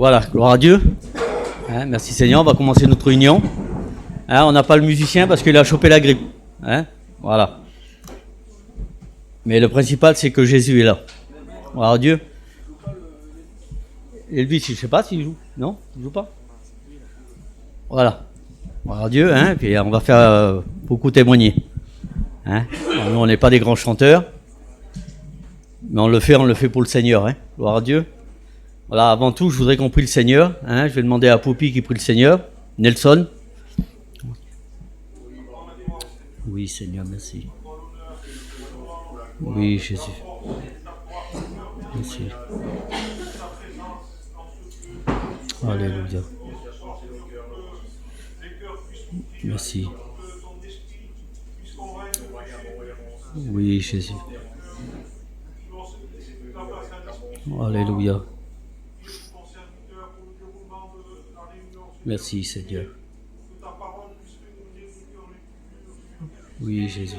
Voilà, gloire à Dieu. Hein, merci Seigneur, on va commencer notre réunion. Hein, on n'a pas le musicien parce qu'il a chopé la grippe. Hein, voilà. Mais le principal, c'est que Jésus est là. Gloire à Dieu. Et lui, je ne sais pas s'il joue. Non, il ne joue pas. Voilà. Gloire à Dieu. Hein, puis on va faire beaucoup témoigner. Hein. Alors, nous, on n'est pas des grands chanteurs. Mais on le fait pour le Seigneur. Hein. Gloire à Dieu. Voilà, avant tout, je voudrais qu'on prie le Seigneur. Hein. Je vais demander à Poppy qui prie le Seigneur. Nelson. Oui, Seigneur, merci. Oui, Jésus. Merci. Alléluia. Merci. Oui, Jésus. Alléluia. Merci, Seigneur. Oui, Jésus.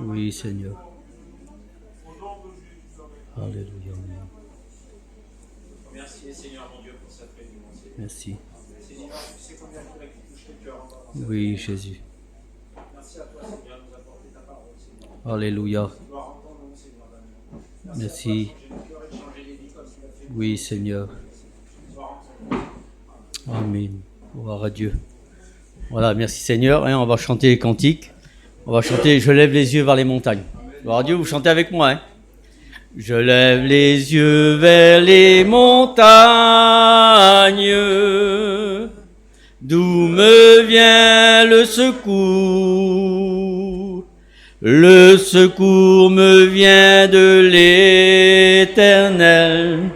Oui, Seigneur. Alléluia. Merci, Seigneur, mon Dieu, pour cette réunion. Merci. Seigneur, tu sais combien il faudrait que tu touches les cœurs encore. Oui, Jésus. Merci à toi, Seigneur, de nous apporter ta parole, Seigneur. Alléluia. Gloire en ton nom, Seigneur. Merci. Oui, Seigneur. Amen. Gloire à Dieu. Voilà, merci Seigneur. Hein, on va chanter les cantiques. On va chanter « Je lève les yeux vers les montagnes ». Gloire à Dieu, vous chantez avec moi. Hein. Je lève les yeux vers les montagnes, d'où me vient le secours. Le secours me vient de l'Éternel,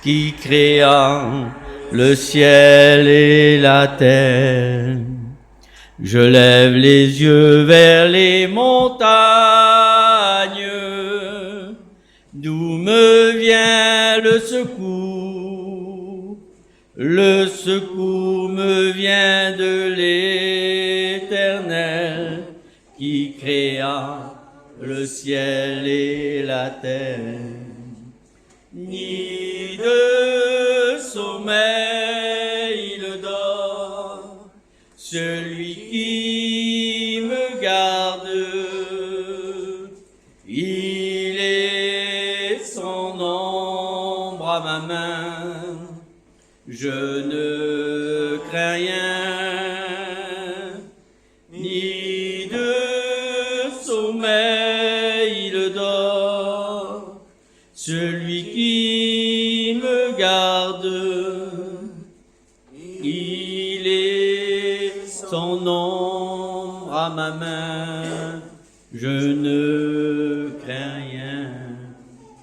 qui créa le ciel et la terre. Je lève les yeux vers les montagnes, d'où me vient le secours. Le secours me vient de l'Éternel, qui créa le ciel et la terre. Ni de sommeil il dort celui qui me garde. Il est son ombre à ma main. Je ne crains rien. Ni de sommeil il dort celui qui me garde. Il est son ombre à ma main. Je ne crains rien.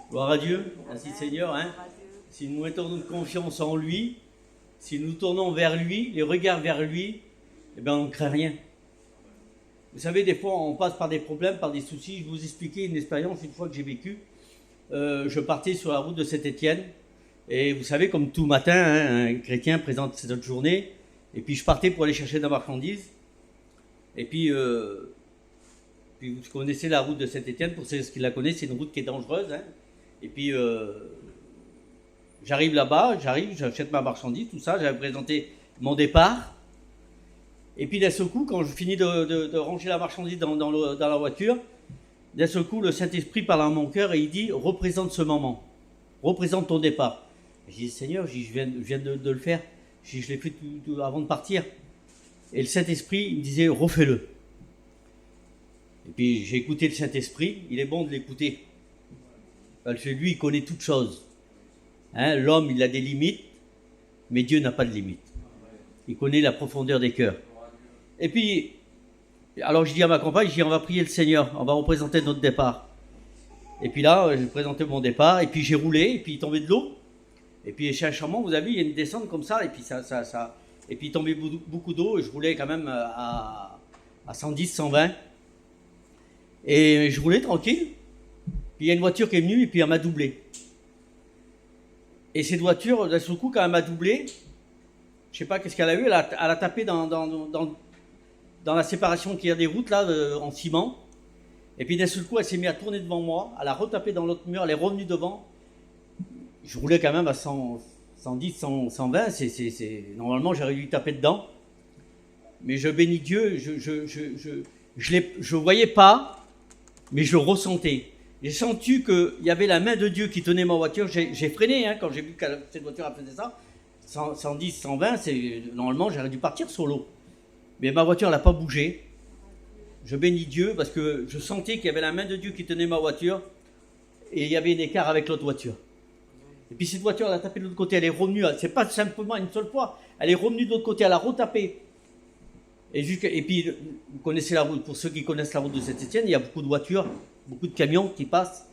Gloire à Dieu. Merci Seigneur. Hein. Si nous mettons notre confiance en lui, si nous tournons vers lui, les regards vers lui, eh bien on ne craint rien. Vous savez, des fois on passe par des problèmes, par des soucis. Je vais vous expliquer une expérience une fois que j'ai vécu. Je partais sur la route de Saint-Étienne. Et vous savez, comme tout matin, hein, un chrétien présente cette journée. Et puis je partais pour aller chercher de la marchandise. Et puis vous connaissez la route de Saint-Étienne, pour ceux qui la connaissent, c'est une route qui est dangereuse. Hein. Et puis j'arrive là-bas, j'achète ma marchandise, tout ça, j'avais présenté mon départ. Et puis d'un seul coup, quand je finis de ranger la marchandise dans la voiture, d'un seul coup, le Saint-Esprit parle à mon cœur et il dit « Représente ce moment, représente ton départ ». J'ai dit « Seigneur, je viens de le faire, je l'ai fait tout avant de partir ». Et le Saint-Esprit il me disait « Refais-le ». Et puis j'ai écouté le Saint-Esprit, il est bon de l'écouter. Parce que lui, il connaît toutes choses. Hein, l'homme, il a des limites, mais Dieu n'a pas de limites. Il connaît la profondeur des cœurs. Et puis, alors je dis à ma compagne, on va prier le Seigneur, on va représenter notre départ. Et puis là, j'ai présenté mon départ, et puis j'ai roulé, et puis il tombait de l'eau. Et puis chez un Chamond, vous avez vu, il y a une descente comme ça, et puis et puis il tombait beaucoup d'eau, et je roulais quand même à 110, 120. Et je roulais tranquille. Puis il y a une voiture qui est venue, et puis elle m'a doublé. Et cette voiture, d'un seul coup, quand elle m'a doublé, je sais pas qu'est-ce qu'elle a eu, elle a tapé dans la séparation qu'il y a des routes là, en ciment. Et puis d'un seul coup, elle s'est mise à tourner devant moi, elle a retapé dans l'autre mur, elle est revenue devant. je roulais quand même à 100, 110, 100, 120. Normalement, j'aurais dû taper dedans. Mais je bénis Dieu, je voyais pas, mais je ressentais. J'ai senti qu'il y avait la main de Dieu qui tenait ma voiture. J'ai freiné quand j'ai vu que cette voiture a fait ça. 110, 120, normalement j'aurais dû partir solo. Mais ma voiture n'a pas bougé. Je bénis Dieu parce que je sentais qu'il y avait la main de Dieu qui tenait ma voiture et il y avait un écart avec l'autre voiture. Et puis cette voiture, elle a tapé de l'autre côté, elle est revenue, c'est pas simplement une seule fois, elle est revenue de l'autre côté, elle a retapé. Et puis, vous connaissez la route, pour ceux qui connaissent la route de Saint-Étienne, il y a beaucoup de voitures, beaucoup de camions qui passent.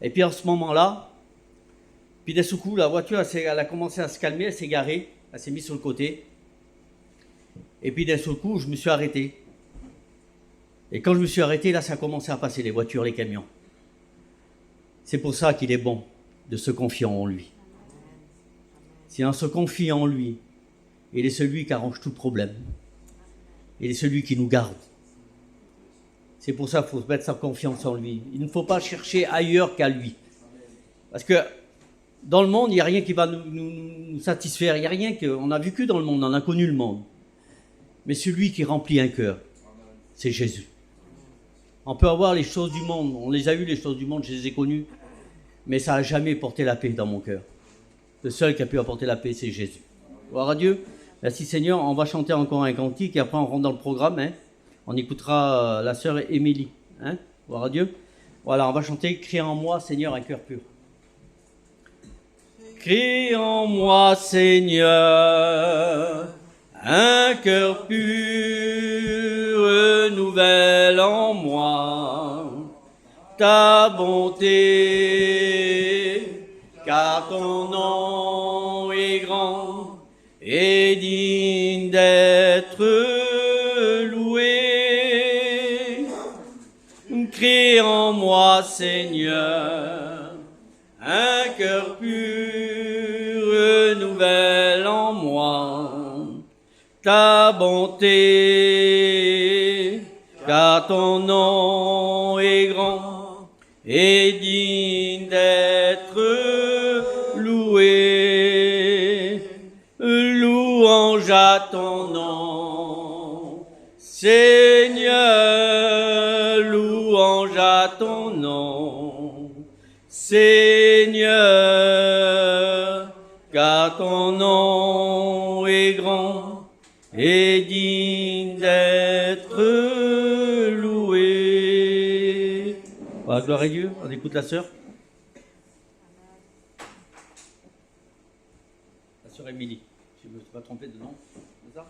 Et puis en ce moment-là, puis d'un seul coup, la voiture, elle a commencé à se calmer, elle s'est garée, elle s'est mise sur le côté. Et puis d'un seul coup, je me suis arrêté. Et quand je me suis arrêté, là, ça a commencé à passer, les voitures, les camions. C'est pour ça qu'il est bon de se confier en lui. Si on se confie en lui, il est celui qui arrange tout problème. Il est celui qui nous garde. C'est pour ça qu'il faut mettre sa confiance en lui. Il ne faut pas chercher ailleurs qu'à lui. Parce que dans le monde, il n'y a rien qui va nous satisfaire. Il n'y a rien qu'on a vécu dans le monde, on a connu le monde. Mais celui qui remplit un cœur, c'est Jésus. On peut avoir les choses du monde, on les a eues les choses du monde, je les ai connues, mais ça n'a jamais porté la paix dans mon cœur. Le seul qui a pu apporter la paix, c'est Jésus. Gloire à Dieu. Merci Seigneur. On va chanter encore un cantique et après on rentre dans le programme. On écoutera la sœur Émilie. Gloire à Dieu. Voilà, on va chanter « Crée en moi, Seigneur, un cœur pur ». Crée en moi, Seigneur, un cœur pur, renouvelle en moi ta bonté, car ton nom est grand et digne d'être loué. Crée en moi, Seigneur, un cœur pur, renouvelle en moi ta bonté, car ton nom est grand et digne d'être loué. Louange à ton nom, Seigneur, louange à ton nom, Seigneur, car ton nom est grand et digne d'être loué. Voilà, gloire à Dieu, on écoute la sœur. La sœur Émilie, je ne me suis pas trompé de nom, c'est ça ?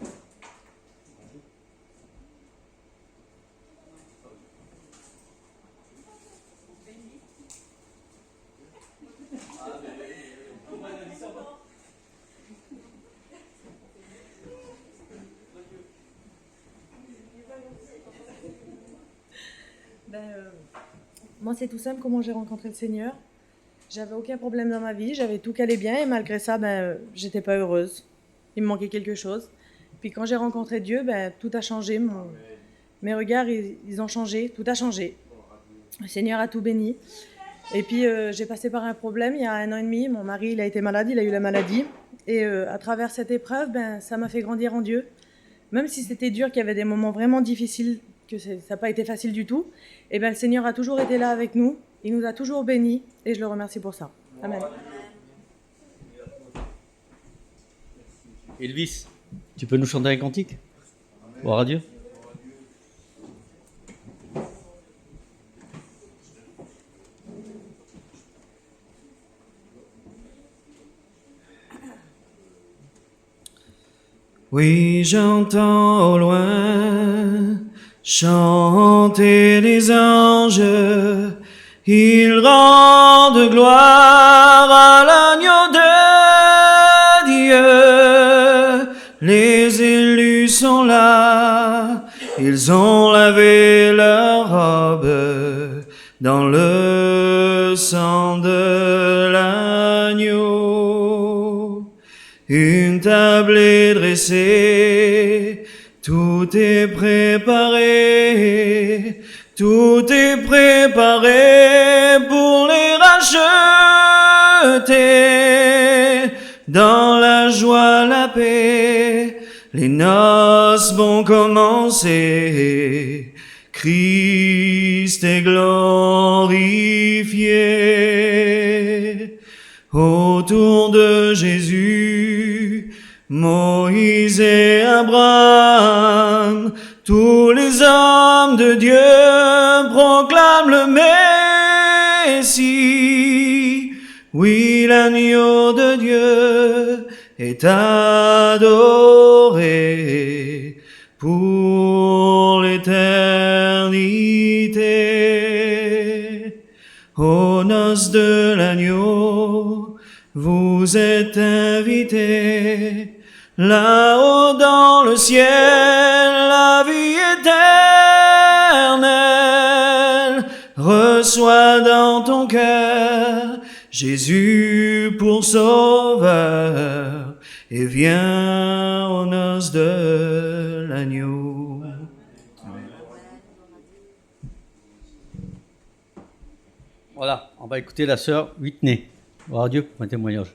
Moi, c'est tout simple comment j'ai rencontré le Seigneur. J'avais aucun problème dans ma vie, j'avais tout qui allait bien et malgré ça, j'étais pas heureuse. Il me manquait quelque chose. Puis quand j'ai rencontré Dieu, tout a changé. Mes regards, ils ont changé, tout a changé. Le Seigneur a tout béni. Et puis j'ai passé par un problème il y a 1 an et demi. Mon mari, il a été malade, il a eu la maladie. Et à travers cette épreuve, ça m'a fait grandir en Dieu. Même si c'était dur, qu'il y avait des moments vraiment difficiles, que ça n'a pas été facile du tout, et le Seigneur a toujours été là avec nous, il nous a toujours bénis, et je le remercie pour ça. Amen. Elvis, tu peux nous chanter un cantique ? Gloire à Dieu. Oui, j'entends au loin chanter les anges, ils rendent gloire à l'agneau de Dieu. Les élus sont là, ils ont lavé leur robe dans le sang de l'agneau. Une table est dressée, tout est préparé, tout est préparé pour les racheter. dans la joie, la paix, les noces vont commencer. Christ est glorifié. Autour de Jésus, Moïse et Abraham, tous les hommes de Dieu proclament le Messie. Oui, l'agneau de Dieu est adoré pour l'éternité. Aux noces de l'agneau, vous êtes invités. Là-haut dans le ciel, la vie éternelle. Reçois dans ton cœur Jésus pour sauveur et viens aux noces de l'agneau. Voilà, on va écouter la sœur Whitney. Gloire à Dieu pour un témoignage.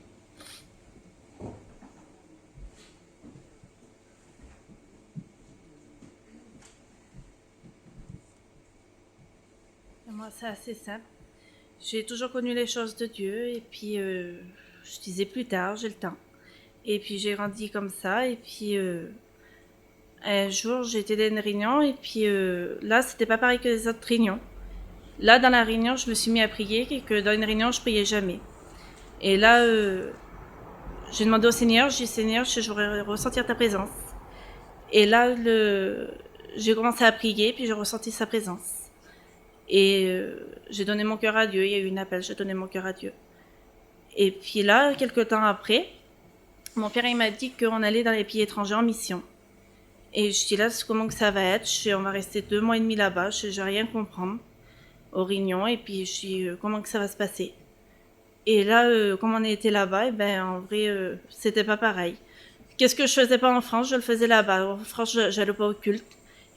Moi, c'est assez simple. J'ai toujours connu les choses de Dieu et puis je disais plus tard, j'ai le temps. Et puis j'ai grandi comme ça et puis un jour j'étais dans une réunion et puis là c'était pas pareil que les autres réunions. Là dans la réunion je me suis mis à prier et que dans une réunion je priais jamais. Et là j'ai demandé au Seigneur, j'ai dit Seigneur je voudrais ressentir ta présence. Et là j'ai commencé à prier puis j'ai ressenti sa présence. Et j'ai donné mon cœur à Dieu, il y a eu un appel, j'ai donné mon cœur à Dieu. Et puis là, quelques temps après, mon père il m'a dit qu'on allait dans les pays étrangers en mission. Et je dis là, comment que ça va être? On va rester 2 mois et demi là-bas, je vais rien comprendre aux réunions. Et puis je dis comment que ça va se passer? Et là, comme on était là-bas, et ben en vrai, c'était pas pareil. Qu'est-ce que je faisais pas en France? Je le faisais là-bas. En France, j'allais pas au culte.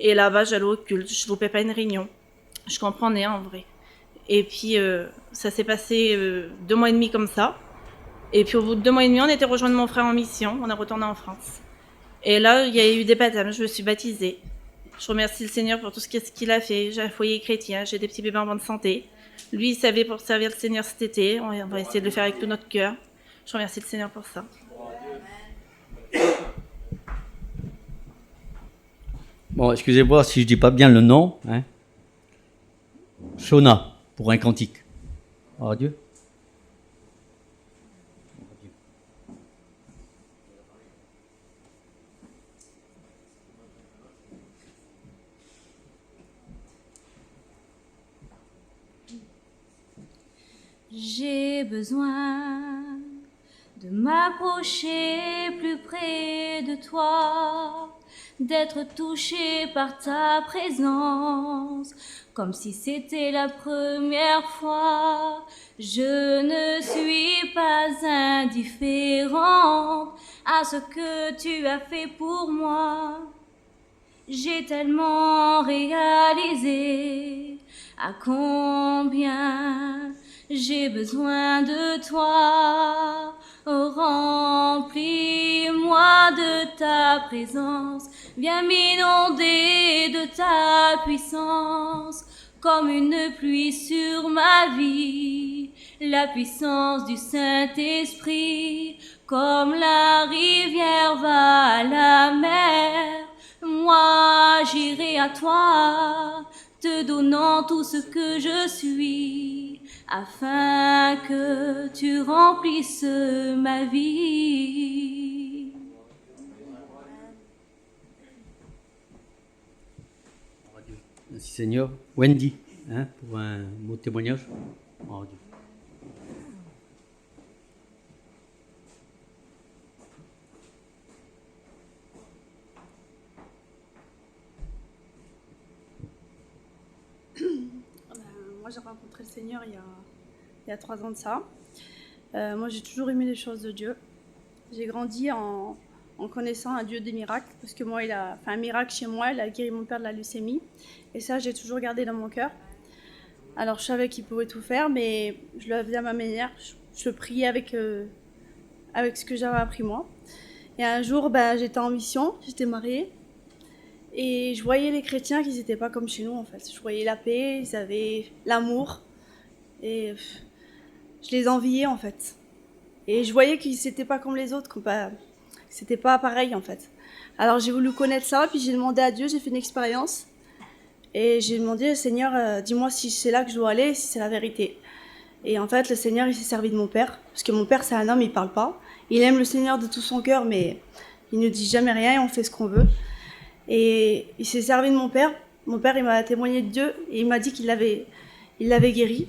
Et là-bas, j'allais au culte. Je loupais pas une réunion. Je comprenais en vrai. Et puis ça s'est passé 2 mois et demi comme ça. Et puis au bout de 2 mois et demi, on était rejoindre mon frère en mission. On est retourné en France. Et là, il y a eu des baptêmes. Je me suis baptisée. Je remercie le Seigneur pour tout ce qu'il a fait. J'ai un foyer chrétien. J'ai des petits bébés en bonne santé. Lui, il savait pour servir le Seigneur cet été. On va essayer de le faire avec tout notre cœur. Je remercie le Seigneur pour ça. Bon, excusez-moi si je dis pas bien le nom. Hein. Shona, pour un cantique. Oh Dieu. J'ai besoin de m'approcher plus près de toi, d'être touché par ta présence, comme si c'était la première fois. Je ne suis pas indifférente à ce que tu as fait pour moi. J'ai tellement réalisé à combien j'ai besoin de toi. Oh, remplis-moi de ta présence. Viens m'inonder de ta puissance, comme une pluie sur ma vie. La puissance du Saint-Esprit, comme la rivière va à la mer. Moi, j'irai à toi, te donnant tout ce que je suis, afin que tu remplisses ma vie. Merci Seigneur. Wendy, hein, pour un mot de témoignage. Oh Dieu. Moi, j'ai rencontré le Seigneur il y a 3 ans de ça. Moi, j'ai toujours aimé les choses de Dieu. J'ai grandi en connaissant un Dieu des miracles, parce que moi, il a fait un miracle chez moi, il a guéri mon père de la leucémie. Et ça, j'ai toujours gardé dans mon cœur. Alors, je savais qu'il pouvait tout faire, mais je le faisais à ma manière. Je le priais avec avec ce que j'avais appris moi. Et un jour, j'étais en mission, j'étais mariée. Et je voyais les chrétiens qu'ils n'étaient pas comme chez nous, en fait. Je voyais la paix, ils avaient l'amour. Et je les enviais, en fait. Et je voyais qu'ils n'étaient pas comme les autres, que c'était pas pareil, en fait. Alors j'ai voulu connaître ça, puis j'ai demandé à Dieu, j'ai fait une expérience. Et j'ai demandé, Seigneur, dis-moi si c'est là que je dois aller, si c'est la vérité. Et en fait, le Seigneur, il s'est servi de mon père. Parce que mon père, c'est un homme, il parle pas. Il aime le Seigneur de tout son cœur, mais il ne dit jamais rien et on fait ce qu'on veut. Et il s'est servi de mon père. Mon père, il m'a témoigné de Dieu et il m'a dit qu'il l'avait guéri.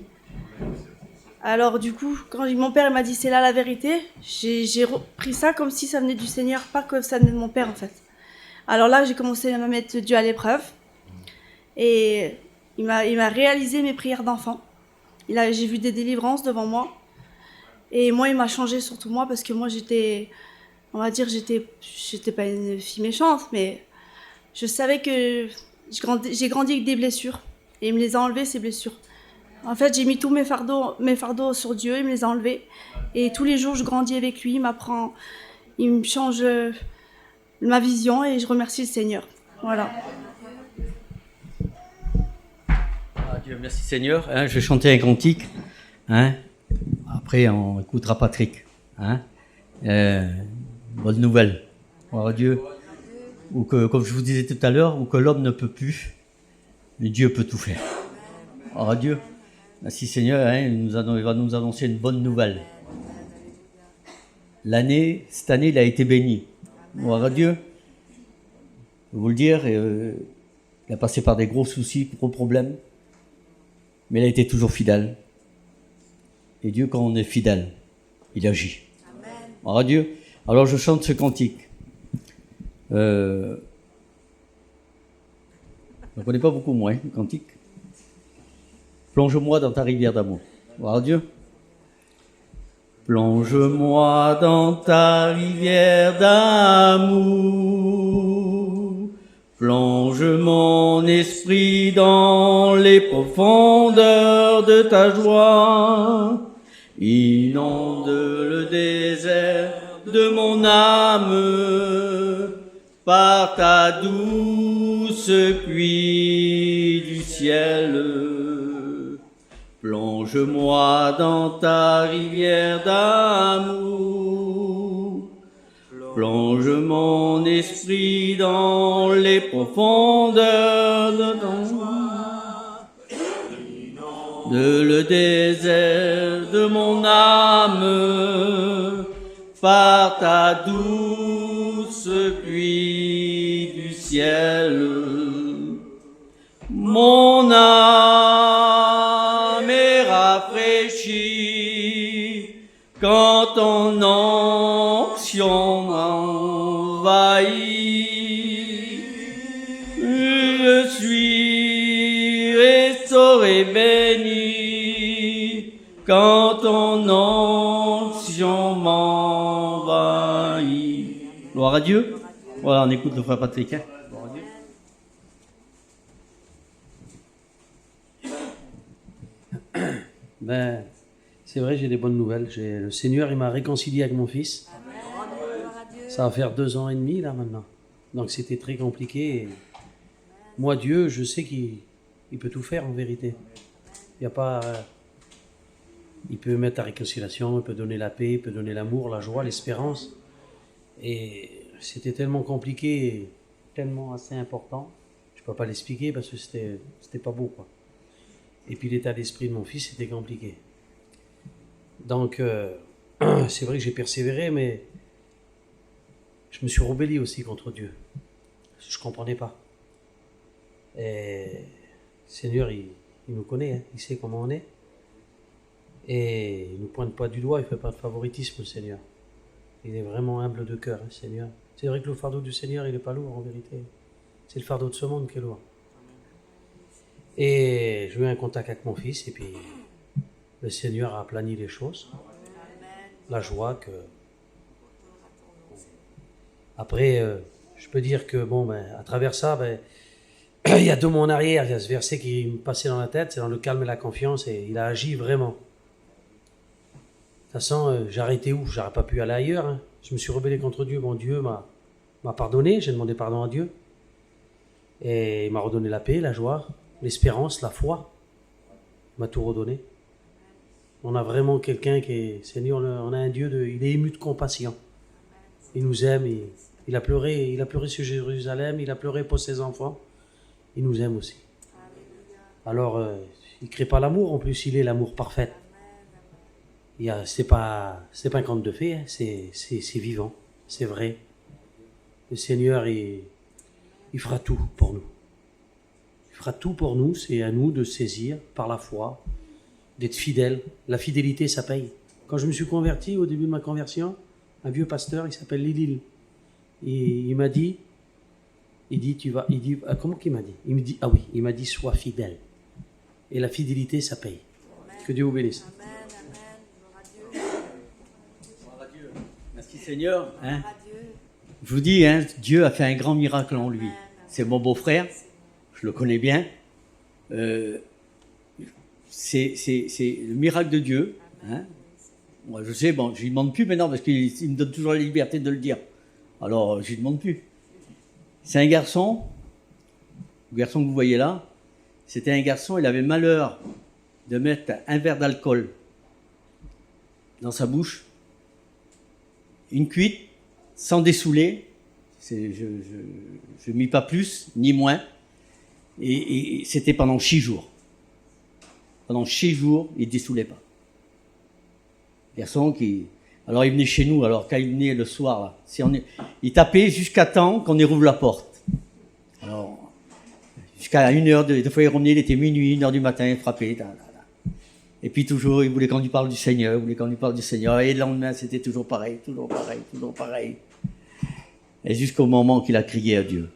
Alors du coup, quand mon père m'a dit c'est là la vérité, j'ai repris ça comme si ça venait du Seigneur, pas que ça venait de mon père en fait. Alors là, j'ai commencé à me mettre Dieu à l'épreuve et il m'a réalisé mes prières d'enfant. J'ai vu des délivrances devant moi et moi, il m'a changé surtout moi parce que moi j'étais pas une fille méchante, mais je savais que j'ai grandi avec des blessures et il me les a enlevées ces blessures. En fait, j'ai mis tous mes fardeaux sur Dieu, il me les a enlevés. Et tous les jours, je grandis avec lui, il me change ma vision et je remercie le Seigneur. Voilà. Ah, Dieu, merci Seigneur. Je vais chanter un cantique. Après, on écoutera Patrick. Bonne nouvelle. Gloire à Dieu. Ou que, comme je vous disais tout à l'heure, ou que l'homme ne peut plus, mais Dieu peut tout faire. Gloire à Dieu. Merci Seigneur, il va nous annoncer une bonne nouvelle. Cette année, il a été béni. Gloire à Dieu. Je vais vous le dire, il a passé par des gros soucis, gros problèmes, mais il a été toujours fidèle. Et Dieu, quand on est fidèle, il agit. Gloire à Dieu. Alors je chante ce cantique. Je ne connais pas beaucoup moi, le cantique. Plonge-moi dans ta rivière d'amour. Gloire à Dieu. Plonge-moi dans ta rivière d'amour. Plonge mon esprit dans les profondeurs de ta joie. Inonde le désert de mon âme par ta douce pluie du ciel. Plonge-moi dans ta rivière d'amour. Plonge mon esprit dans les profondeurs de ton joie. De le désert de mon âme par ta douce pluie du ciel. Mon âme est rafraîchie quand ton onction m'envahit. Je suis restauré, béni quand ton onction m'envahit. Gloire à Dieu. Voilà, on écoute le frère Patrick. Gloire à Dieu. C'est vrai, j'ai des bonnes nouvelles. Le Seigneur, il m'a réconcilié avec mon fils. Ça va faire 2 ans et demi, là, maintenant. Donc, c'était très compliqué. Et moi, Dieu, je sais qu'il peut tout faire, en vérité. Il y a pas... il peut mettre la réconciliation, il peut donner la paix, il peut donner l'amour, la joie, l'espérance. Et c'était tellement compliqué, tellement assez important. Je peux pas l'expliquer parce que c'était pas beau, quoi. Et puis l'état d'esprit de mon fils, c'était compliqué. Donc, c'est vrai que j'ai persévéré, mais je me suis rebellé aussi contre Dieu. Je ne comprenais pas. Et le Seigneur, il nous connaît, il sait comment on est. Et il ne nous pointe pas du doigt, il ne fait pas de favoritisme, le Seigneur. Il est vraiment humble de cœur, le Seigneur. C'est vrai que le fardeau du Seigneur, il n'est pas lourd, en vérité. C'est le fardeau de ce monde qui est lourd. Et j'ai eu un contact avec mon fils, et puis le Seigneur a aplani les choses. La joie que... Après, je peux dire que, à travers ça, il y a 2 mois en arrière, il y a ce verset qui me passait dans la tête, c'est dans le calme et la confiance, et il a agi vraiment. façon, j'ai arrêté où? J'aurais pas pu aller ailleurs. Hein. Je me suis rebellé contre Dieu. Bon, Dieu m'a pardonné. J'ai demandé pardon à Dieu. Et il m'a redonné la paix, la joie, l'espérance, la foi. Il m'a tout redonné. On a vraiment quelqu'un qui est... Seigneur, on a un Dieu, il est ému de compassion. Il nous aime. Il a pleuré sur Jérusalem. Il a pleuré pour ses enfants. Il nous aime aussi. Alors, il ne crée pas l'amour. En plus, il est l'amour parfait. C'est pas un conte de fées, hein. C'est vivant, c'est vrai. Le Seigneur, il fera tout pour nous. Il fera tout pour nous, c'est à nous de saisir par la foi, d'être fidèles. La fidélité, ça paye. Quand je me suis converti, au début de ma conversion, un vieux pasteur, il s'appelle Lilil. Il m'a dit, comment qu'il m'a dit? Il me dit, ah oui, il m'a dit, sois fidèle. Et la fidélité, ça paye. Que Dieu vous bénisse. Merci Seigneur. Hein. Je vous dis, hein, Dieu a fait un grand miracle en lui. C'est mon beau-frère, je le connais bien. C'est le miracle de Dieu. Hein. Moi, je sais, bon, je lui demande plus maintenant parce qu'il me donne toujours la liberté de le dire. Alors, je lui demande plus. C'est un garçon, le garçon que vous voyez là, c'était un garçon, il avait le malheur de mettre un verre d'alcool dans sa bouche, une cuite, sans dessouler, je mis pas plus, ni moins, et c'était pendant 6 jours. Pendant 6 jours, il ne dessoulait pas. Garçon qui... Alors il venait chez nous, alors quand il venait le soir, là, il tapait jusqu'à temps qu'on rouvre la porte. Alors, jusqu'à 1h, des fois il revenait, il était minuit, 1h du matin, il frappait, Et puis toujours, il voulait qu'on lui parle du Seigneur, Et le lendemain, c'était toujours pareil. Et jusqu'au moment qu'il a crié à Dieu.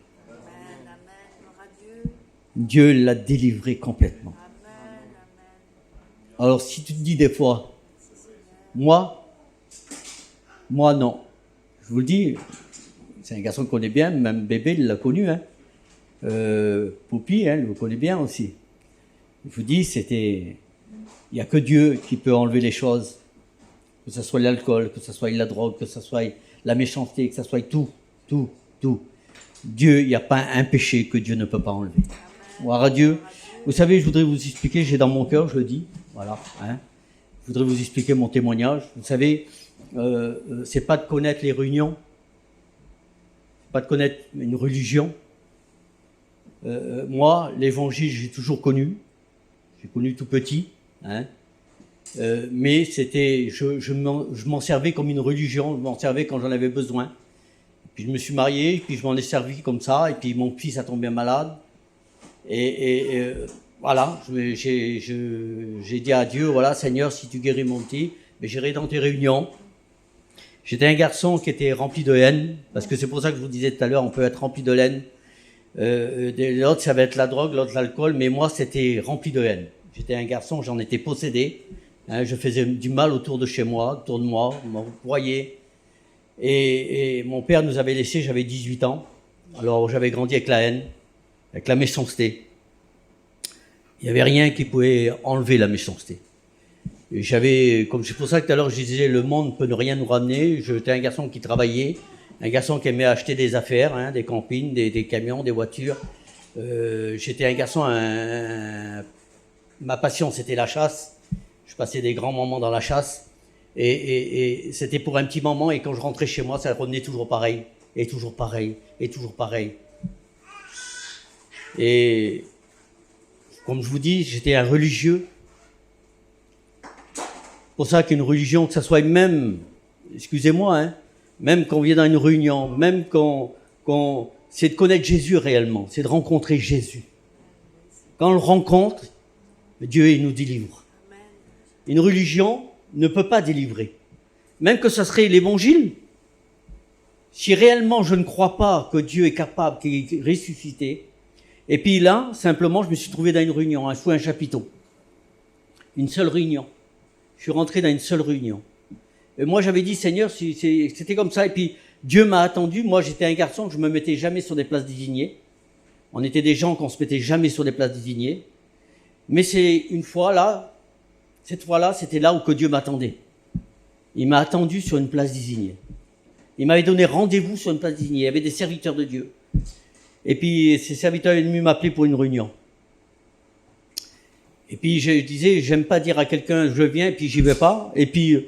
Dieu l'a délivré complètement. Alors si tu te dis des fois, moi non. Je vous le dis, c'est un garçon qu'on connaît bien, même bébé, il l'a connu. Hein. Poupi, il le connaît bien aussi. Je vous dis, il n'y a que Dieu qui peut enlever les choses. Que ce soit l'alcool, que ce soit la drogue, que ce soit la méchanceté, que ce soit tout. Dieu, il n'y a pas un péché que Dieu ne peut pas enlever. Gloire à Dieu. Vous savez, je voudrais vous expliquer, j'ai dans mon cœur, je le dis, voilà. Hein, je voudrais vous expliquer mon témoignage. Vous savez, c'est pas de connaître les réunions, c'est pas de connaître une religion. Moi, l'évangile, j'ai toujours connu. J'ai connu tout petit. Hein. Mais je m'en servais comme une religion, je m'en servais quand j'en avais besoin. Puis je me suis marié, puis je m'en ai servi comme ça, et puis mon fils a tombé malade. Et voilà, j'ai dit à Dieu, voilà, Seigneur, si tu guéris mon petit, mais j'irai dans tes réunions. J'étais un garçon qui était rempli de haine, parce que c'est pour ça que je vous disais tout à l'heure, on peut être rempli de haine. L'autre, ça va être la drogue, l'autre, l'alcool, mais moi, c'était rempli de haine. J'étais un garçon, j'en étais possédé. Hein, je faisais du mal autour de chez moi, autour de moi, on m'en broyait. Et mon père nous avait laissés, j'avais 18 ans. Alors, j'avais grandi avec la haine, avec la méchanceté. Il n'y avait rien qui pouvait enlever la méchanceté. Et c'est pour ça que tout à l'heure je disais, le monde ne peut rien nous ramener. J'étais un garçon qui travaillait, un garçon qui aimait acheter des affaires, hein, des campings, des camions, des voitures. J'étais un garçon, ma passion c'était la chasse. Je passais des grands moments dans la chasse. Et c'était pour un petit moment, et quand je rentrais chez moi, ça revenait toujours pareil, et toujours pareil, et toujours pareil. Et comme je vous dis, j'étais un religieux. Pour ça qu'une religion, que ça soit même, excusez-moi, hein, même quand on vient dans une réunion, même quand c'est de connaître Jésus réellement, c'est de rencontrer Jésus. Quand on le rencontre, Dieu il nous délivre. Une religion ne peut pas délivrer. Même que ça serait l'évangile. Si réellement je ne crois pas que Dieu est capable, qu'il est ressuscité, et puis là, simplement, je me suis trouvé dans une réunion, sous un chapiteau. Une seule réunion. Je suis rentré dans une seule réunion. Et moi, j'avais dit, Seigneur, c'était comme ça. Et puis, Dieu m'a attendu. Moi, j'étais un garçon, je me mettais jamais sur des places désignées. On était des gens qu'on se mettait jamais sur des places désignées. Mais c'est une fois là, cette fois-là, c'était là où que Dieu m'attendait. il m'a attendu sur une place désignée. Il m'avait donné rendez-vous sur une place désignée. Il y avait des serviteurs de Dieu. Et puis, ces serviteurs ennemis m'appelaient pour une réunion. Et puis, je disais, j'aime pas dire à quelqu'un, je viens, et puis j'y vais pas. Et puis,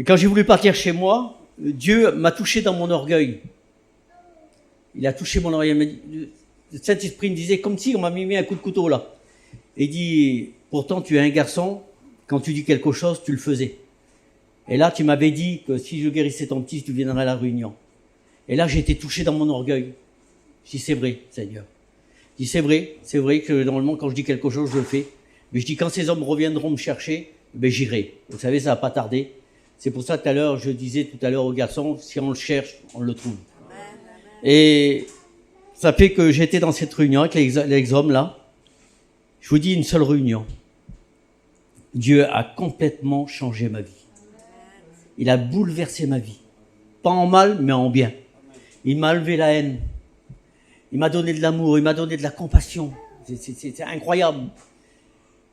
quand j'ai voulu partir chez moi, Dieu m'a touché dans mon orgueil. Il a touché mon orgueil. Le Saint-Esprit me disait, comme si on m'a mis un coup de couteau là. Et il dit, pourtant, tu es un garçon, quand tu dis quelque chose, tu le faisais. Et là, tu m'avais dit que si je guérissais ton petit, tu viendrais à la réunion. Et là, j'ai été touché dans mon orgueil. Je dis, c'est vrai, Seigneur. Je dis, c'est vrai que normalement, quand je dis quelque chose, je le fais. Mais je dis, quand ces hommes reviendront me chercher, ben, j'irai. Vous savez, ça va pas tarder. C'est pour ça, tout à l'heure, je disais tout à l'heure aux garçons, si on le cherche, on le trouve. Et ça fait que j'étais dans cette réunion avec les hommes là. Je vous dis une seule réunion. Dieu a complètement changé ma vie. Il a bouleversé ma vie. Pas en mal, mais en bien. Il m'a enlevé la haine. Il m'a donné de l'amour, il m'a donné de la compassion. C'est incroyable.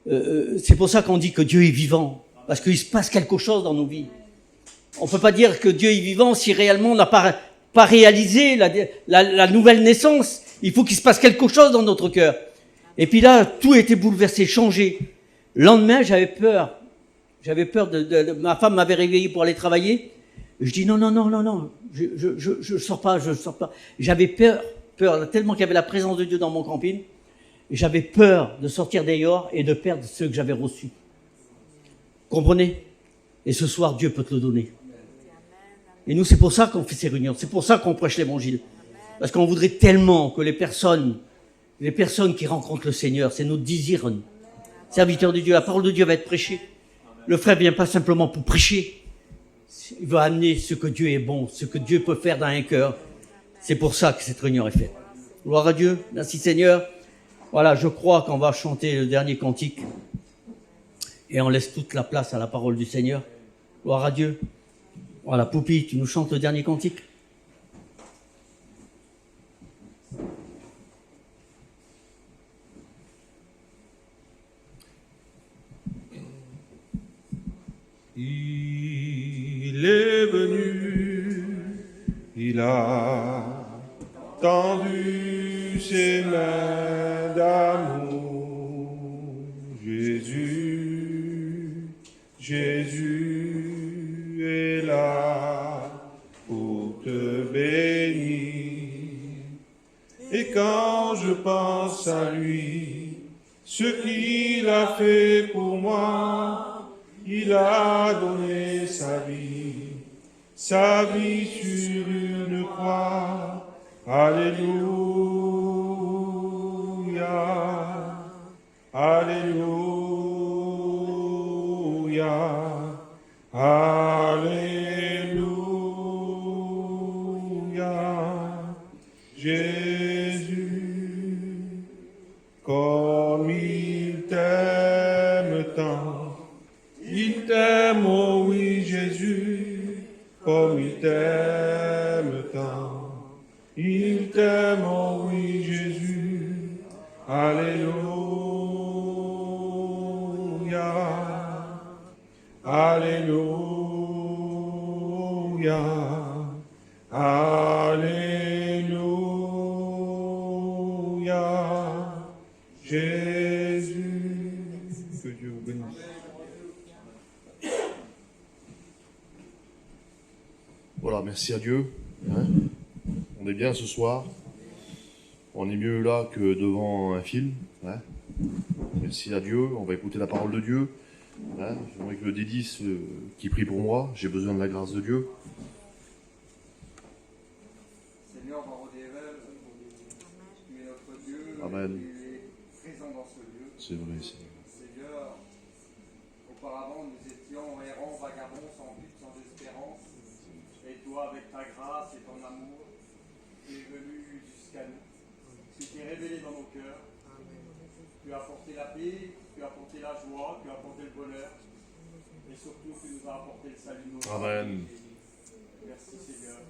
C'est pour ça qu'on dit que Dieu est vivant. Parce qu'il se passe quelque chose dans nos vies. On ne peut pas dire que Dieu est vivant si réellement on n'a pas réalisé la nouvelle naissance. Il faut qu'il se passe quelque chose dans notre cœur. Et puis là, tout était bouleversé, changé. Le lendemain, j'avais peur. Ma femme m'avait réveillé pour aller travailler. Je dis non, je sors pas. J'avais peur, tellement qu'il y avait la présence de Dieu dans mon camping. J'avais peur de sortir dehors et de perdre ce que j'avais reçu. Comprenez? Et ce soir, Dieu peut te le donner. Et nous, c'est pour ça qu'on fait ces réunions. C'est pour ça qu'on prêche l'évangile. Parce qu'on voudrait tellement que les personnes qui rencontrent le Seigneur, c'est notre désir. Serviteurs de Dieu, la parole de Dieu va être prêchée. Le frère vient pas simplement pour prêcher. Il va amener ce que Dieu est bon, ce que Dieu peut faire dans un cœur. C'est pour ça que cette réunion est faite. Gloire à Dieu. Merci Seigneur. Voilà, je crois qu'on va chanter le dernier cantique. Et on laisse toute la place à la parole du Seigneur. Gloire à Dieu. Voilà, Poupi, tu nous chantes le dernier cantique. Il est venu, il a tendu ses mains d'amour. Jésus est là pour te bénir. Et quand je pense à lui, ce qu'il a fait pour moi, il a donné sa vie sur une croix. Alléluia, Alléluia, Alléluia. Jésus, comme il t'aime tant, il t'aime, oh oui, Jésus, comme il t'aime tant. Il t'aime, oh oui, Jésus. Alléluia. Alléluia. Alléluia. Jésus. Que Dieu vous bénisse. Voilà, merci à Dieu. Hein, on est bien ce soir. On est mieux là que devant un film. Hein. Merci à Dieu. On va écouter la parole de Dieu. Hein. J'aimerais que le dédice qui prie pour moi. J'ai besoin de la grâce de Dieu. Seigneur, tu es notre Dieu. Amen. Tu es présent dans ce lieu. C'est vrai, Seigneur. Seigneur, auparavant nous étions errants, vagabonds, sans but, sans espérance. Et toi, avec ta grâce et ton amour, tu es venu jusqu'à nous. Tu t'es révélé dans nos cœurs. Tu as apporté la paix, tu as apporté la joie, tu as apporté le bonheur. Et surtout, tu nous as apporté le salut de nos âmes. Amen. Merci Seigneur.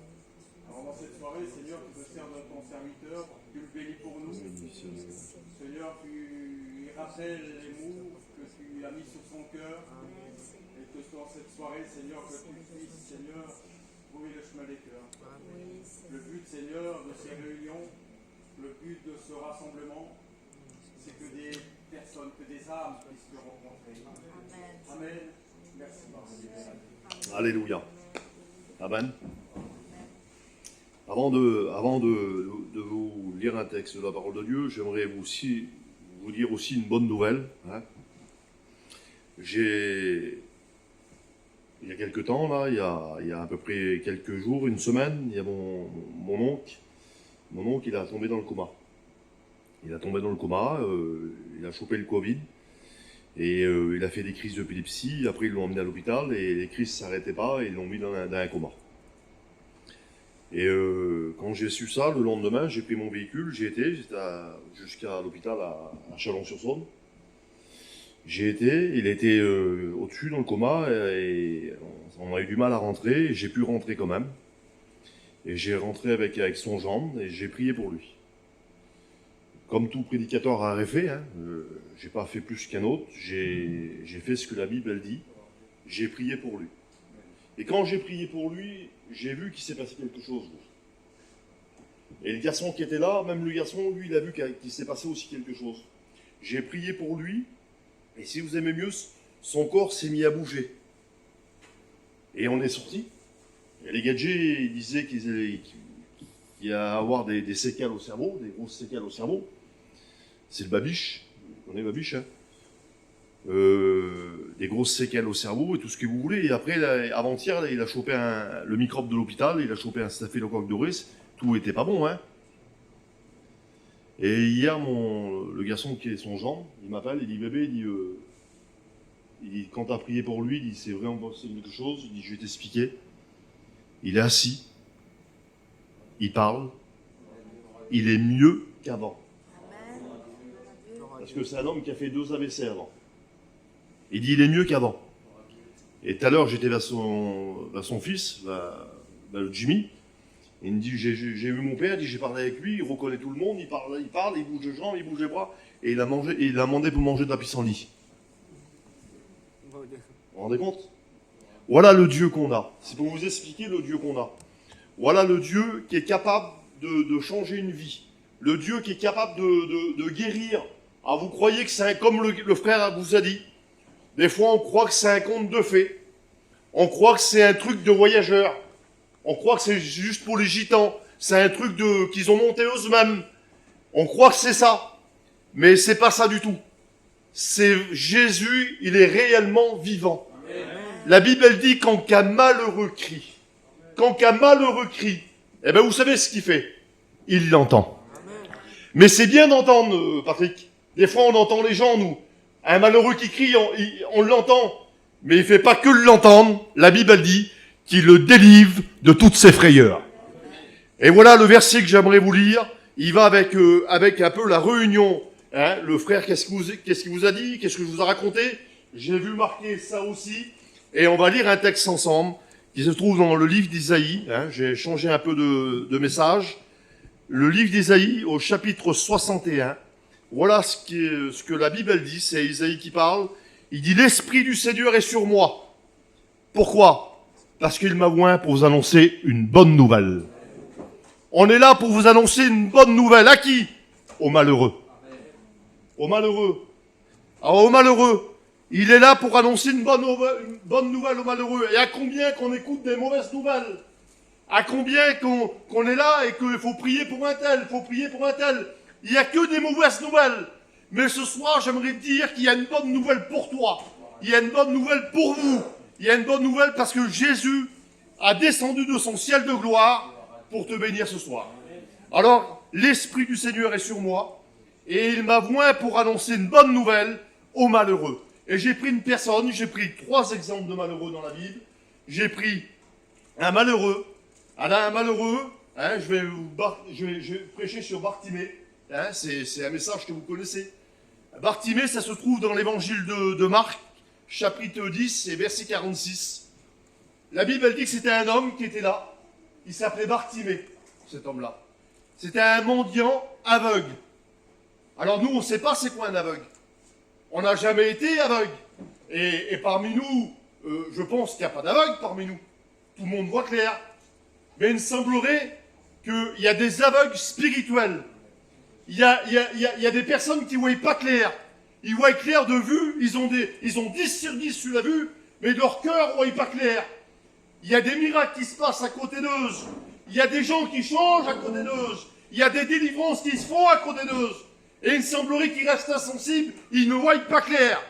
Alors dans cette soirée, Seigneur, tu te sers de ton serviteur, tu le bénis pour nous. Seigneur, tu rappelles les mots que tu as mis sur son cœur. Et que dans cette soirée, Seigneur, que tu puisses, Seigneur, trouver le chemin des cœurs. Le but, Seigneur, de ces réunions, le but de ce rassemblement, c'est que des personnes, que des âmes puissent te rencontrer. Amen. Merci, Seigneur. Alléluia. Amen. Avant de vous lire un texte de la parole de Dieu, j'aimerais vous dire aussi une bonne nouvelle. Hein. Il y a quelque temps, là, il y a à peu près quelques jours, une semaine, il y a mon oncle. Mon oncle, il a tombé dans le coma. Il a chopé le Covid. Et il a fait des crises d'épilepsie. Après, ils l'ont emmené à l'hôpital et les crises ne s'arrêtaient pas et ils l'ont mis dans un coma. Et quand j'ai su ça, le lendemain, j'ai pris mon véhicule, j'étais jusqu'à l'hôpital à Chalon-sur-Saône. Il était au-dessus dans le coma et on a eu du mal à rentrer et j'ai pu rentrer quand même. Et j'ai rentré avec son gendre et j'ai prié pour lui. Comme tout prédicateur aurait fait, hein, j'ai pas fait plus qu'un autre, j'ai fait ce que la Bible elle dit, j'ai prié pour lui. Et quand j'ai prié pour lui, j'ai vu qu'il s'est passé quelque chose. Et le garçon qui était là, même le garçon, lui, il a vu qu'il s'est passé aussi quelque chose. J'ai prié pour lui, et si vous aimez mieux, son corps s'est mis à bouger. Et on est sorti. Et les gadgets, ils disaient qu'il y a à avoir des séquelles au cerveau, des grosses séquelles au cerveau. C'est le babiche, vous connaissez babiche, hein, des grosses séquelles au cerveau et tout ce que vous voulez. Et après, avant-hier, il a chopé le microbe de l'hôpital, il a chopé un staphylocoque aureus, tout était pas bon, hein. Et hier, le garçon qui est son gendre, il m'appelle, il dit bébé, il dit quand t'as prié pour lui, il dit c'est vraiment passé quelque chose, il dit je vais t'expliquer. Il est assis, il parle, il est mieux qu'avant. Parce que c'est un homme qui a fait 2 AVC avant. Il dit il est mieux qu'avant. Et tout à l'heure, j'étais vers son fils, le Jimmy. Il me dit j'ai vu mon père, j'ai parlé avec lui, il reconnaît tout le monde, il parle, il bouge les jambes, il bouge les bras, et il a demandé pour manger de la pissenlit. Vous vous rendez compte? Voilà le Dieu qu'on a. C'est pour vous expliquer le Dieu qu'on a. Voilà le Dieu qui est capable de changer une vie. Le Dieu qui est capable de guérir. Ah, vous croyez que c'est comme le frère vous a dit. Des fois, on croit que c'est un conte de fées. On croit que c'est un truc de voyageurs. On croit que c'est juste pour les gitans. C'est un truc qu'ils ont monté eux-mêmes. On croit que c'est ça. Mais c'est pas ça du tout. C'est Jésus, il est réellement vivant. Amen. La Bible, elle dit quand qu'un malheureux crie. Quand qu'un malheureux crie, eh ben vous savez ce qu'il fait. Il l'entend. Mais c'est bien d'entendre, Patrick. Des fois, on entend les gens, nous. Un malheureux qui crie, on l'entend. Mais il fait pas que l'entendre. La Bible, elle dit qu'il le délivre de toutes ses frayeurs. Et voilà le verset que j'aimerais vous lire. Il va avec un peu la réunion. Hein, le frère, qu'est-ce qu'il vous a dit? Qu'est-ce que je vous ai raconté? J'ai vu marquer ça aussi. Et on va lire un texte ensemble qui se trouve dans le livre d'Isaïe. Hein, j'ai changé un peu de message. Le livre d'Isaïe au chapitre 61. Voilà ce que la Bible dit. C'est Isaïe qui parle. Il dit « L'Esprit du Seigneur est sur moi. » Pourquoi? Parce qu'il m'a oint pour vous annoncer une bonne nouvelle. On est là pour vous annoncer une bonne nouvelle. À qui? Aux malheureux. Aux malheureux. Alors aux malheureux. Il est là pour annoncer une bonne nouvelle aux malheureux. Et à combien qu'on écoute des mauvaises nouvelles? À combien qu'on est là et qu'il faut prier pour un tel, faut prier pour un tel. Il n'y a que des mauvaises nouvelles. Mais ce soir, j'aimerais te dire qu'il y a une bonne nouvelle pour toi. Il y a une bonne nouvelle pour vous. Il y a une bonne nouvelle parce que Jésus a descendu de son ciel de gloire pour te bénir ce soir. Alors, l'Esprit du Seigneur est sur moi et il m'a oint pour annoncer une bonne nouvelle aux malheureux. Et j'ai pris une personne, j'ai pris 3 exemples de malheureux dans la Bible. J'ai pris un malheureux. Alors un malheureux, hein, je vais prêcher sur Bartimée. Hein, c'est un message que vous connaissez. Bartimée, ça se trouve dans l'évangile de Marc, chapitre 10 et verset 46. La Bible, elle dit que c'était un homme qui était là. Il s'appelait Bartimée, cet homme-là. C'était un mendiant aveugle. Alors nous, on ne sait pas c'est quoi un aveugle. On n'a jamais été aveugle. Et parmi nous, je pense qu'il n'y a pas d'aveugle parmi nous. Tout le monde voit clair. Mais il me semblerait qu'il y a des aveugles spirituels. Il y a des personnes qui ne voient pas clair. Ils voient clair de vue, ils ont 10 sur 10 sur la vue, mais leur cœur ne voit pas clair. Il y a des miracles qui se passent à côté d'eux. Il y a des gens qui changent à côté d'eux. Il y a des délivrances qui se font à côté d'eux. Et il semblerait qu'ils restent insensibles, ils ne voient pas clair.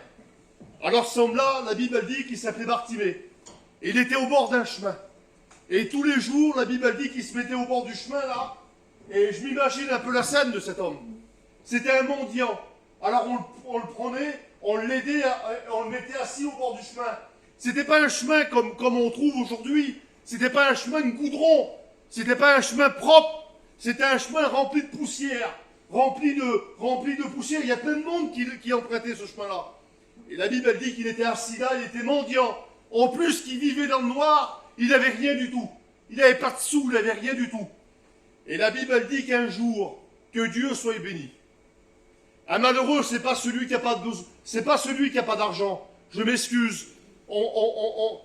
Alors ce homme-là, la Bible dit qu'il s'appelait Bartimée. Et il était au bord d'un chemin. Et tous les jours, la Bible dit qu'il se mettait au bord du chemin là. Et je m'imagine un peu la scène de cet homme. C'était un mendiant. Alors on le prenait, on l'aidait, on le mettait assis au bord du chemin. C'était pas un chemin comme on trouve aujourd'hui. C'était pas un chemin de goudron. C'était pas un chemin propre. C'était un chemin rempli de poussière. Rempli de poussière. Il y a plein de monde qui empruntait ce chemin-là. Et la Bible dit qu'il était assis là, il était mendiant. En plus qu'il vivait dans le noir, il n'avait rien du tout. Il n'avait pas de sous, il n'avait rien du tout. Et la Bible dit qu'un jour, que Dieu soit béni. Un malheureux, c'est pas celui qui a pas de besoin, c'est pas celui qui a pas d'argent. Je m'excuse.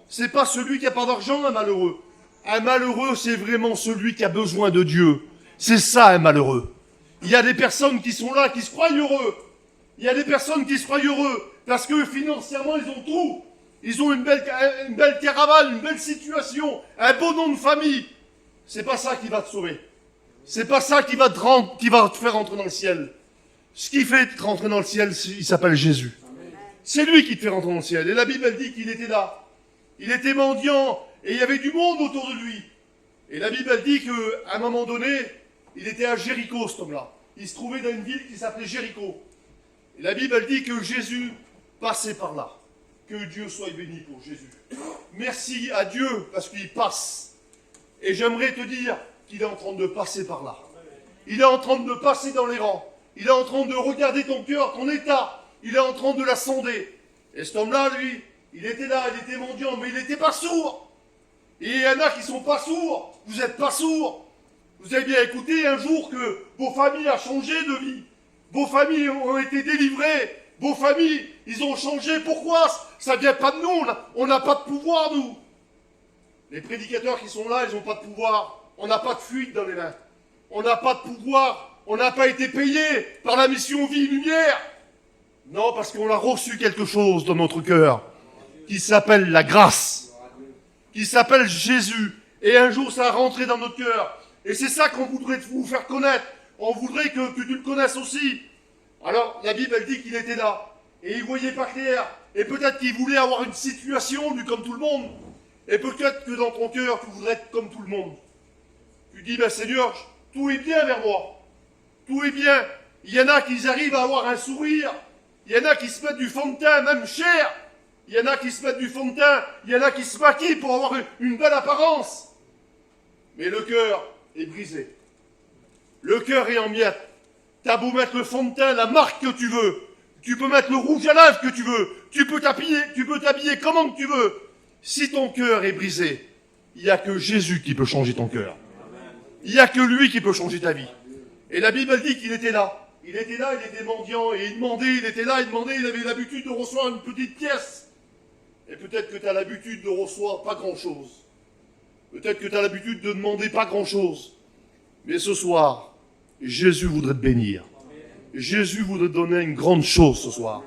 C'est pas celui qui a pas d'argent, un malheureux. Un malheureux, c'est vraiment celui qui a besoin de Dieu. C'est ça, un malheureux. Il y a des personnes qui sont là, qui se croient heureux. Il y a des personnes qui se croient heureux parce que financièrement, ils ont tout. Ils ont une belle caravane, une belle situation, un beau nom de famille. C'est pas ça qui va te sauver. C'est pas ça qui va te faire rentrer dans le ciel. Ce qui fait te rentrer dans le ciel, il s'appelle Jésus. C'est lui qui te fait rentrer dans le ciel. Et la Bible, elle dit qu'il était là. Il était mendiant et il y avait du monde autour de lui. Et la Bible, elle dit qu'à un moment donné, il était à Jéricho, cet homme-là. Il se trouvait dans une ville qui s'appelait Jéricho. Et la Bible, elle dit que Jésus passait par là. Que Dieu soit béni pour Jésus. Merci à Dieu parce qu'il passe. Et j'aimerais te dire qu'il est en train de passer par là. Il est en train de passer dans les rangs. Il est en train de regarder ton cœur, ton état. Il est en train de la sonder. Et cet homme-là, lui, il était là, il était mendiant, mais il n'était pas sourd. Et il y en a qui ne sont pas sourds. Vous n'êtes pas sourds. Vous avez bien écouté un jour que vos familles ont changé de vie. Vos familles ont été délivrées. Vos familles, ils ont changé. Pourquoi? Ça ne vient pas de nous. On n'a pas de pouvoir, nous. Les prédicateurs qui sont là, ils n'ont pas de pouvoir. On n'a pas de fuite dans les mains. On n'a pas de pouvoir. On n'a pas été payé par la mission Vie Lumière. Non, parce qu'on a reçu quelque chose dans notre cœur qui s'appelle la grâce, qui s'appelle Jésus. Et un jour, ça a rentré dans notre cœur. Et c'est ça qu'on voudrait vous faire connaître. On voudrait que tu le connaisses aussi. Alors, la Bible, elle dit qu'il était là. Et il voyait pas clair. Et peut-être qu'il voulait avoir une situation, lui, comme tout le monde. Et peut-être que dans ton cœur, tu voudrais être comme tout le monde. Tu dis, ben Seigneur, tout est bien vers moi. Tout est bien. Il y en a qui arrivent à avoir un sourire. Il y en a qui se mettent du fond de teint, même cher. Il y en a qui se mettent du fond de teint. Il y en a qui se maquillent pour avoir une belle apparence. Mais le cœur est brisé. Le cœur est en miettes. T'as beau mettre le fond de teint, la marque que tu veux. Tu peux mettre le rouge à lèvres que tu veux. Tu peux t'habiller comment que tu veux. Si ton cœur est brisé, il n'y a que Jésus qui peut changer ton cœur. Il n'y a que lui qui peut changer ta vie. Et la Bible dit qu'il était là. Il était là, il était mendiant, et il demandait, il était là, il demandait, il avait l'habitude de recevoir une petite pièce. Et peut-être que tu as l'habitude de recevoir pas grand-chose. Peut-être que tu as l'habitude de demander pas grand-chose. Mais ce soir, Jésus voudrait te bénir. Jésus voudrait te donner une grande chose ce soir.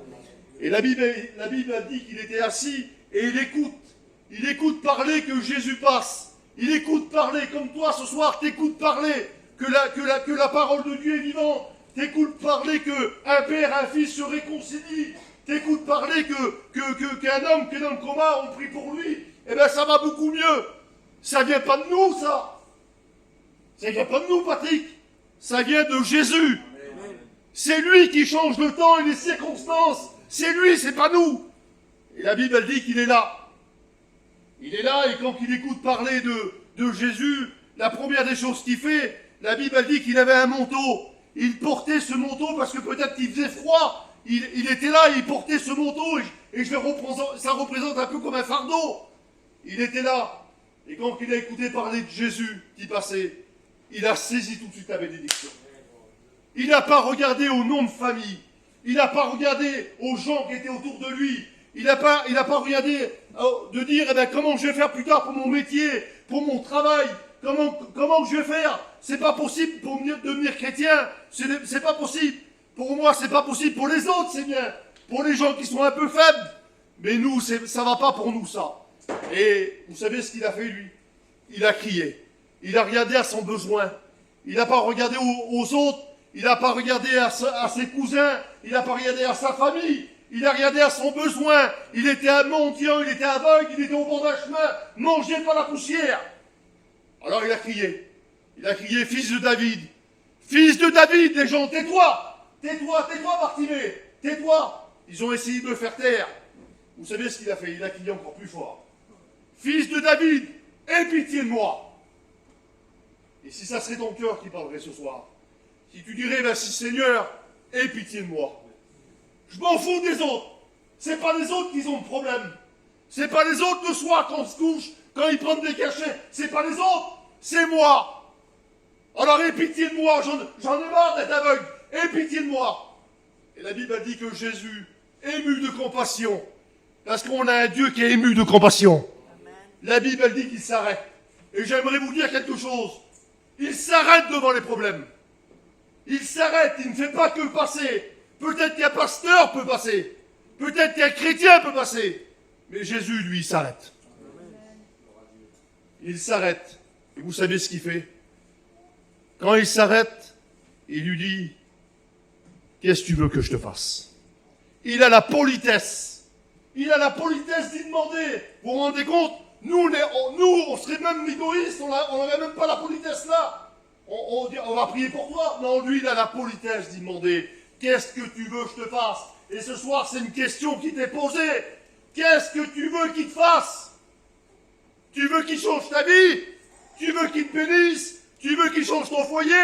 Et la Bible a dit qu'il était assis et il écoute. Il écoute parler que Jésus passe. Il écoute parler comme toi ce soir, t'écoutes parler que la parole de Dieu est vivante. T'écoutes parler qu'un père, un fils se réconcilient. T'écoutes parler qu'un homme qui est dans le coma, on prie pour lui. Eh bien, ça va beaucoup mieux. Ça vient pas de nous, ça. Ça vient pas de nous, Patrick. Ça vient de Jésus. C'est lui qui change le temps et les circonstances. C'est lui, c'est pas nous. Et la Bible, elle dit qu'il est là. Il est là et quand il écoute parler de Jésus, la première des choses qu'il fait, la Bible, elle dit qu'il avait un manteau. Il portait ce manteau parce que peut-être qu'il faisait froid. Il était là et il portait ce manteau et ça représente un peu comme un fardeau. Il était là. Et quand il a écouté parler de Jésus qui passait, il a saisi tout de suite la bénédiction. Il n'a pas regardé au nom de famille. Il n'a pas regardé aux gens qui étaient autour de lui. Il n'a pas regardé de dire eh ben, comment je vais faire plus tard pour mon métier, pour mon travail, comment je vais faire. C'est pas possible pour devenir chrétien, c'est pas possible. Pour moi, c'est pas possible. Pour les autres, c'est bien. Pour les gens qui sont un peu faibles. Mais nous, ça va pas pour nous, ça. Et vous savez ce qu'il a fait, lui? Il a crié. Il a regardé à son besoin. Il n'a pas regardé aux autres. Il n'a pas regardé à ses cousins. Il n'a pas regardé à sa famille. Il a regardé à son besoin. Il était un mendiant, il était aveugle, il était au bord d'un chemin, mangé par la poussière. Alors il a crié. Il a crié, fils de David. Fils de David, les gens, tais-toi. Tais-toi, Bartimée. Tais-toi. Ils ont essayé de me faire taire. Vous savez ce qu'il a fait? Il a crié encore plus fort. Fils de David, aie pitié de moi. Et si ça serait ton cœur qui parlerait ce soir, si tu dirais, merci Seigneur, aie pitié de moi. Je m'en fous des autres. C'est pas les autres qui ont le problème. C'est pas les autres le soir quand on se couche, quand ils prennent des cachets. C'est pas les autres, c'est moi. Alors aie pitié de moi, j'en ai marre d'être aveugle. Aie pitié de moi. Et la Bible a dit que Jésus, ému de compassion, parce qu'on a un Dieu qui est ému de compassion. La Bible, elle dit qu'il s'arrête. Et j'aimerais vous dire quelque chose. Il s'arrête devant les problèmes. Il s'arrête, il ne fait pas que passer. Peut-être qu'un pasteur peut passer. Peut-être qu'un chrétien peut passer. Mais Jésus, lui, il s'arrête. Il s'arrête. Et vous savez ce qu'il fait? Quand il s'arrête, il lui dit, qu'est-ce que tu veux que je te fasse? Il a la politesse. Il a la politesse d'y demander. Vous vous rendez compte? Nous, on serait même égoïstes, on n'aurait même pas la politesse là. On va prier pour toi. Non, lui, il a la politesse d'y demander. Qu'est-ce que tu veux que je te fasse? Et ce soir, c'est une question qui t'est posée. Qu'est-ce que tu veux qu'il te fasse? Tu veux qu'il change ta vie? Tu veux qu'il te bénisse? Tu veux qu'il change ton foyer?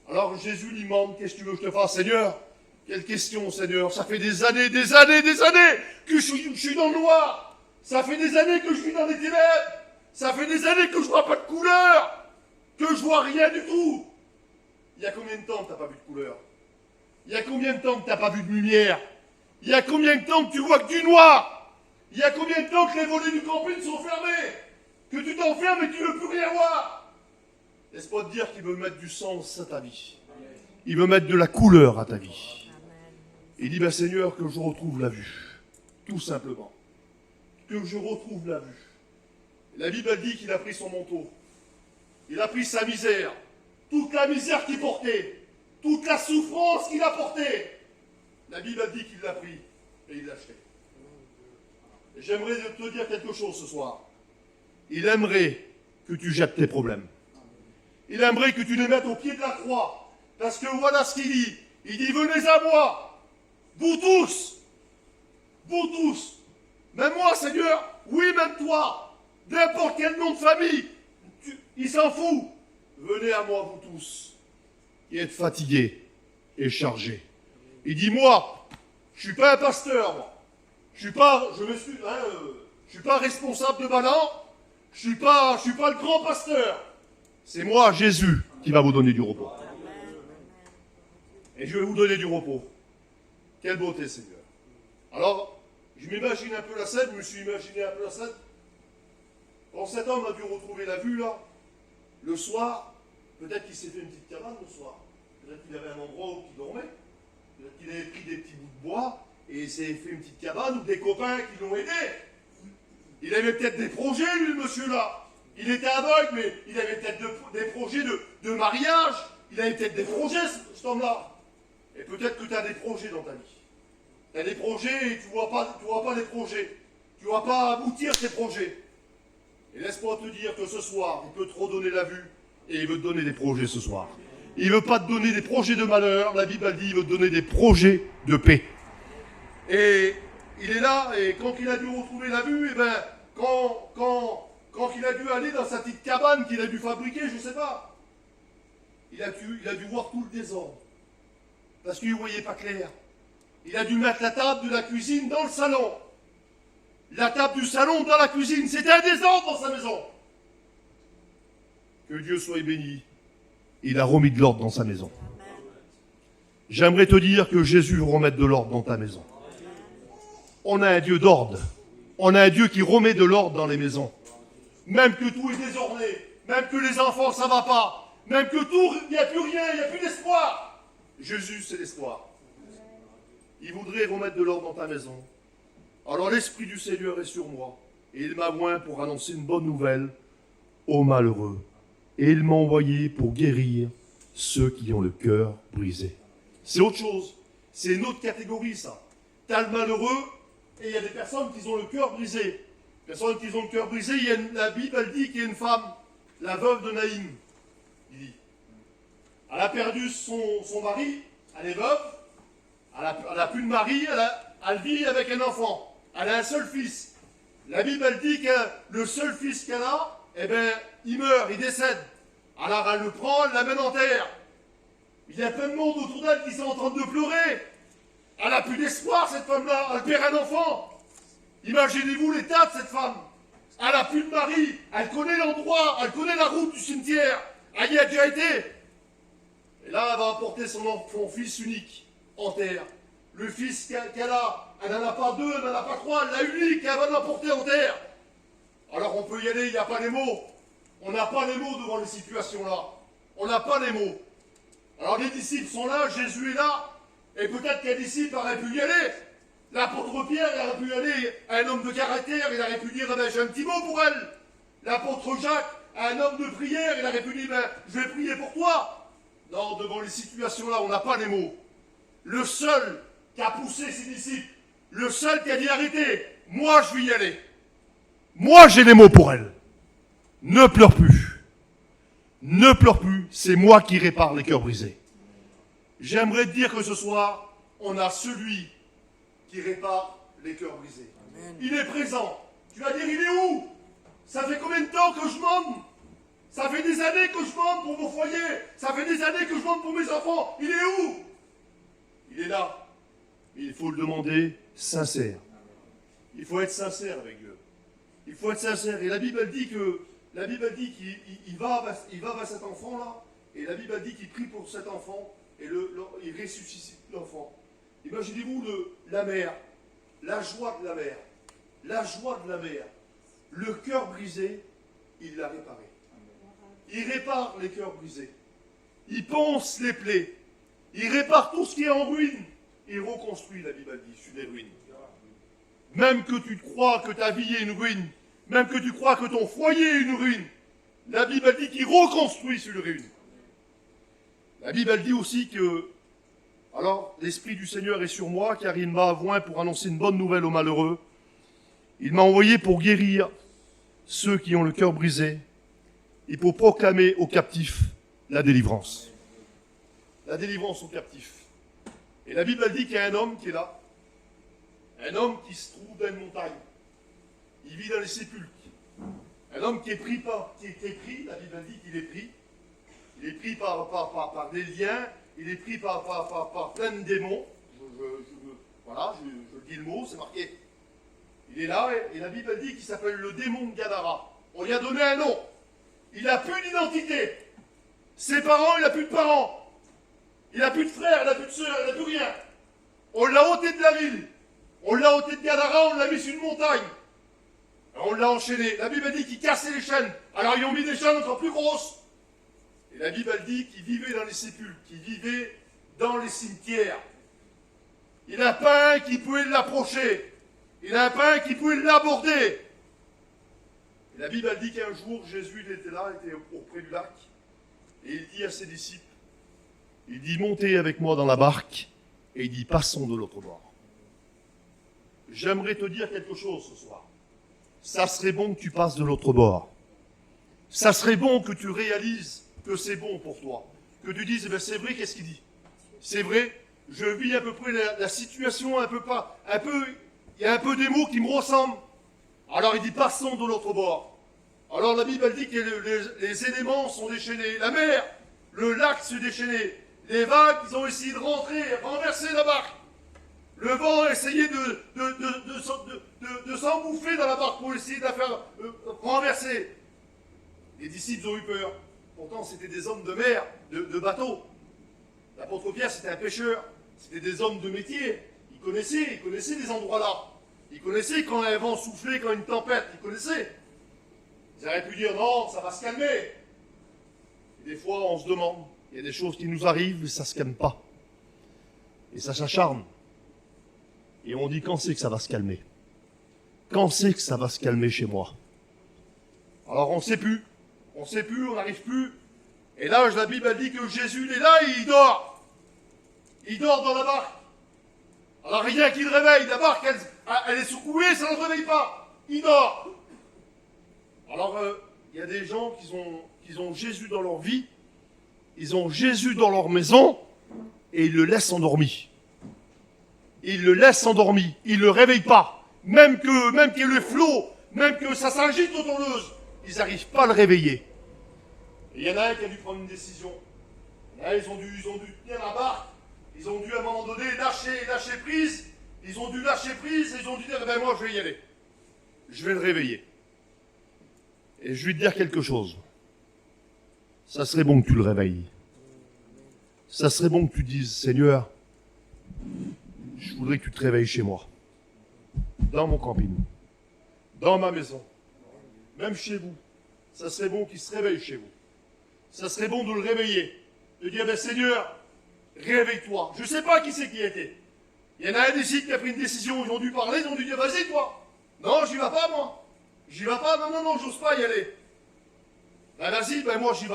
Alors Jésus lui demande, qu'est-ce que tu veux que je te fasse, Seigneur? Quelle question, Seigneur? Ça fait des années que je suis dans le noir. Ça fait des années que je suis dans les ténèbres. Ça fait des années que je vois pas de couleur. Que je vois rien du tout. Il y a combien de temps que t'as pas vu de couleur? Il y a combien de temps que t'as pas vu de lumière? Il y a combien de temps que tu vois que du noir? Il y a combien de temps que les volets du camping sont fermés? Que tu t'enfermes et que tu ne veux plus rien voir? Laisse-moi te dire qu'il veut mettre du sens à ta vie. Il veut mettre de la couleur à ta vie. Il dit, Seigneur, que je retrouve la vue. Tout simplement. Que je retrouve la vue. La Bible dit qu'il a pris son manteau. Il a pris sa misère. Toute la misère qu'il portait. Toute la souffrance qu'il a portée. La Bible dit qu'il l'a pris et il l'a acheté. Et j'aimerais te dire quelque chose ce soir. Il aimerait que tu jettes tes problèmes. Il aimerait que tu les mettes au pied de la croix. Parce que voilà ce qu'il dit. Il dit, venez à moi. Vous tous. Vous tous. Même moi, Seigneur. Oui, même toi. N'importe quel nom de famille. Il s'en fout. Venez à moi, vous tous. Qui êtes fatigués et chargés. Il dit, moi, je suis pas un pasteur, moi. Je suis pas responsable de Balan. Je suis pas le grand pasteur. C'est moi, Jésus, qui va vous donner du repos. Et je vais vous donner du repos. Quelle beauté, Seigneur. Alors, je m'imagine un peu la scène, je me suis imaginé un peu la scène. Quand cet homme a dû retrouver la vue, là, le soir, peut-être qu'il s'est fait une petite cabane le soir. Peut-être qu'il avait un endroit où il dormait. Peut-être qu'il avait pris des petits bouts de bois et il s'est fait une petite cabane ou des copains qui l'ont aidé. Il avait peut-être des projets, lui, le monsieur-là. Il était aveugle, mais il avait peut-être des projets de mariage. Il avait peut-être des projets, cet homme-là. Et peut-être que tu as des projets dans ta vie. Tu as des projets et tu vois pas les projets. Tu ne vois pas aboutir tes projets. Et laisse-moi te dire que ce soir, il peut te redonner la vue et il veut te donner des projets ce soir. Il ne veut pas te donner des projets de malheur. La Bible dit, il veut te donner des projets de paix. Et il est là, et quand il a dû retrouver la vue, et ben, quand il a dû aller dans sa petite cabane qu'il a dû fabriquer, je ne sais pas, il a dû voir tout le désordre. Parce qu'il ne voyait pas clair. Il a dû mettre la table de la cuisine dans le salon. La table du salon dans la cuisine, c'était un désordre dans sa maison. Que Dieu soit béni. Il a remis de l'ordre dans sa maison. J'aimerais te dire que Jésus veut remettre de l'ordre dans ta maison. on a un Dieu d'ordre. On a un Dieu qui remet de l'ordre dans les maisons. Même que tout est désordonné, même que les enfants, ça va pas, même que tout, il n'y a plus rien, il n'y a plus d'espoir. Jésus, c'est l'espoir. Il voudrait remettre de l'ordre dans ta maison. Alors l'Esprit du Seigneur est sur moi, et il m'a oint pour annoncer une bonne nouvelle aux malheureux. Et il m'a envoyé pour guérir ceux qui ont le cœur brisé. C'est autre chose. C'est une autre catégorie, ça. T'as le malheureux, et il y a des personnes qui ont le cœur brisé. Personnes qui ont le cœur brisé, la Bible, elle dit qu'il y a une femme, la veuve de Naïm. Il dit. Elle a perdu son mari, elle est veuve, elle n'a plus de mari, elle vit avec un enfant. Elle a un seul fils. La Bible, elle dit que le seul fils qu'elle a, eh ben, il meurt, il décède. Alors elle le prend, elle l'amène en terre. Il y a plein de monde autour d'elle qui sont en train de pleurer. Elle n'a plus d'espoir, cette femme-là. Elle perd un enfant. Imaginez-vous l'état de cette femme. Elle n'a plus de mari. Elle connaît l'endroit, elle connaît la route du cimetière. Elle y a déjà été. Et là, elle va apporter son fils unique en terre. Le fils qu'elle a, elle n'en a pas deux, elle n'en a pas trois, elle l'a unique, elle va l'emporter en terre. Alors on peut y aller, il n'y a pas les mots. On n'a pas les mots devant les situations-là. On n'a pas les mots. Alors les disciples sont là, Jésus est là, et peut-être qu'un disciple aurait pu y aller. L'apôtre Pierre, il aurait pu y aller, un homme de caractère, il aurait pu dire, eh ben, j'ai un petit mot pour elle. L'apôtre Jacques, un homme de prière, il aurait pu dire, ben, je vais prier pour toi. Non, devant les situations-là, on n'a pas les mots. Le seul qui a poussé ses disciples, le seul qui a dit arrêtez, moi je vais y aller. Moi j'ai les mots pour elle. Ne pleure plus. Ne pleure plus, c'est moi qui répare les cœurs brisés. J'aimerais te dire que ce soir, on a celui qui répare les cœurs brisés. Amen. Il est présent. Tu vas dire, il est où? Ça fait combien de temps que je demande? Ça fait des années que je demande pour mon foyer. Ça fait des années que je demande pour mes enfants. Il est où? Il est là. Mais il faut le demander sincère. Il faut être sincère avec Dieu. Il faut être sincère. Et la Bible dit qu'il va vers cet enfant-là. Et la Bible dit qu'il prie pour cet enfant. Et il ressuscite l'enfant. Imaginez-vous la mère. La joie de la mère. La joie de la mère. Le cœur brisé, il l'a réparé. Il répare les cœurs brisés. Il pense les plaies. Il répare tout ce qui est en ruine. Il reconstruit, la Bible dit, sur les ruines. Même que tu crois que ta vie est une ruine, même que tu crois que ton foyer est une ruine, la Bible dit qu'il reconstruit sur les ruines. La Bible dit aussi que, alors, l'Esprit du Seigneur est sur moi, car il m'a oint pour annoncer une bonne nouvelle aux malheureux. Il m'a envoyé pour guérir ceux qui ont le cœur brisé et pour proclamer aux captifs la délivrance. La délivrance aux captifs. Et la Bible dit qu'il y a un homme qui est là. Un homme qui se trouve dans une montagne. Il vit dans les sépulcres. Un homme qui est pris la Bible dit qu'il est pris. Il est pris par des liens. Il est pris par plein de démons. Je dis le mot, c'est marqué. Il est là et la Bible dit qu'il s'appelle le démon de Gadara. On lui a donné un nom. Il n'a plus d'identité. Ses parents, il n'a plus de parents. Il n'a plus de frères, il n'a plus de sœurs, il n'a plus rien. On l'a ôté de la ville. On l'a ôté de Gadara, on l'a mis sur une montagne. Alors on l'a enchaîné. La Bible dit qu'il cassait les chaînes. Alors ils ont mis des chaînes encore plus grosses. Et la Bible dit qu'il vivait dans les sépulcres, qu'il vivait dans les cimetières. Il n'a pas un qui pouvait l'approcher. Il n'a pas un qui pouvait l'aborder. Et la Bible dit qu'un jour, Jésus il était là, il était auprès du lac. Et il dit à ses disciples, il dit, montez avec moi dans la barque. Et il dit, passons de l'autre bord. J'aimerais te dire quelque chose ce soir. Ça serait bon que tu passes de l'autre bord. Ça serait bon que tu réalises que c'est bon pour toi. Que tu dises, eh bien, c'est vrai, qu'est-ce qu'il dit? C'est vrai, je vis à peu près la situation il y a un peu des mots qui me ressemblent. Alors il dit, passons de l'autre bord. Alors la Bible dit que les éléments sont déchaînés. La mer, le lac se déchaînait. Les vagues, ils ont essayé de rentrer, renverser la barque. Le vent a essayé de s'engouffrer dans la barque pour essayer de la faire renverser. Les disciples ont eu peur. Pourtant, c'était des hommes de mer, de bateau. L'apôtre Pierre, c'était un pêcheur. C'était des hommes de métier. Ils connaissaient des endroits là. Ils connaissaient quand un vent soufflait, quand une tempête, ils connaissaient. Ils auraient pu dire non, ça va se calmer. Et des fois, on se demande, il y a des choses qui nous arrivent et ça ne se calme pas. Et ça s'acharne. Et on dit quand c'est que ça va se calmer? Quand c'est que ça va se calmer chez moi? Alors on ne sait plus. On ne sait plus, on n'arrive plus. Et là, la Bible a dit que Jésus, il est là et il dort. Il dort dans la barque. Alors rien qui le réveille. La barque, elle est secouée, ça ne le réveille pas. Il dort. Alors, il y a des gens qui ont Jésus dans leur vie. Ils ont Jésus dans leur maison. Et ils le laissent endormi. Ils le laissent endormi. Ils ne le réveillent pas. Même qu'il y ait le flot, même que ça s'agite autour d'eux, ils n'arrivent pas à le réveiller. Et il y en a un qui a dû prendre une décision. Là, ils ont dû tenir la barque. Ils ont dû à un moment donné lâcher prise. Ils ont dû lâcher prise et ils ont dû dire, ben moi je vais y aller. Je vais le réveiller. Et je vais te dire quelque chose. Ça serait bon que tu le réveilles. Ça serait bon que tu dises, Seigneur, je voudrais que tu te réveilles chez moi. Dans mon camping. Dans ma maison. Même chez vous. Ça serait bon qu'il se réveille chez vous. Ça serait bon de le réveiller. De dire, ben Seigneur, réveille-toi. Je ne sais pas qui c'est qui a été. Il y en a un ici qui a pris une décision. Ils ont dû parler, ils ont dû dire, vas-y toi. Non, j'y vais pas moi. J'y vais pas, non, j'ose pas y aller. Ben vas-y, ben moi j'y vais.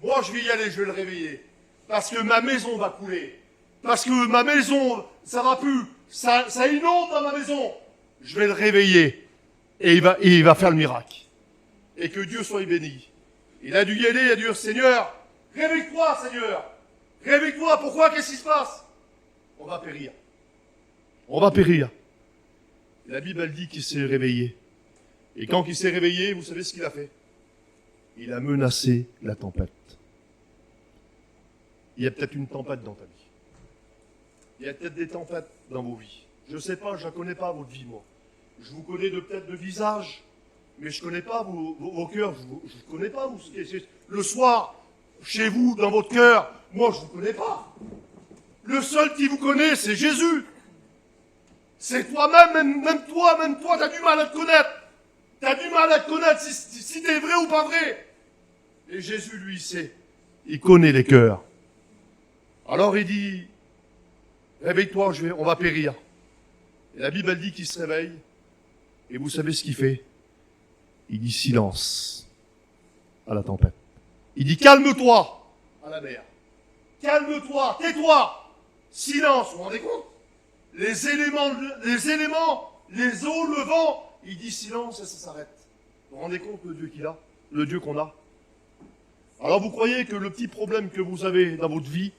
Moi je vais y aller, je vais le réveiller. Parce que ma maison va couler. Parce que ma maison, ça va plus. Ça inonde dans ma maison. Je vais le réveiller. Et il va faire le miracle. Et que Dieu soit béni. Il a dû y aller, il a dû dire, Seigneur, réveille-toi, Seigneur. Réveille-toi, pourquoi, qu'est-ce qui se passe? On va périr. On va périr. Et la Bible, elle dit qu'il s'est réveillé. Et quand il s'est réveillé, vous savez ce qu'il a fait? Il a menacé la tempête. Il y a peut-être une tempête dans ta vie. Il y a peut-être des tempêtes dans vos vies. Je ne sais pas, je ne connais pas votre vie, moi. Je vous connais peut-être de visage, mais je ne connais pas vos cœurs. Je ne connais pas vous. Le soir, chez vous, dans votre cœur, moi, je ne vous connais pas. Le seul qui vous connaît, c'est Jésus. C'est toi-même, même toi, tu as du mal à te connaître. Tu as du mal à te connaître si tu es vrai ou pas vrai. Et Jésus, lui, il sait. Il connaît les cœurs. Alors il dit, réveille-toi, on va périr. Et la Bible, elle dit qu'il se réveille. Et vous savez ce qu'il fait? Il dit silence à la tempête. Il dit calme-toi à la mer. Calme-toi, tais-toi. Silence, vous vous rendez compte? Les éléments, les eaux, le vent, il dit silence et ça s'arrête. Vous vous rendez compte le Dieu qu'il a? Le Dieu qu'on a? Alors vous croyez que le petit problème que vous avez dans votre vie,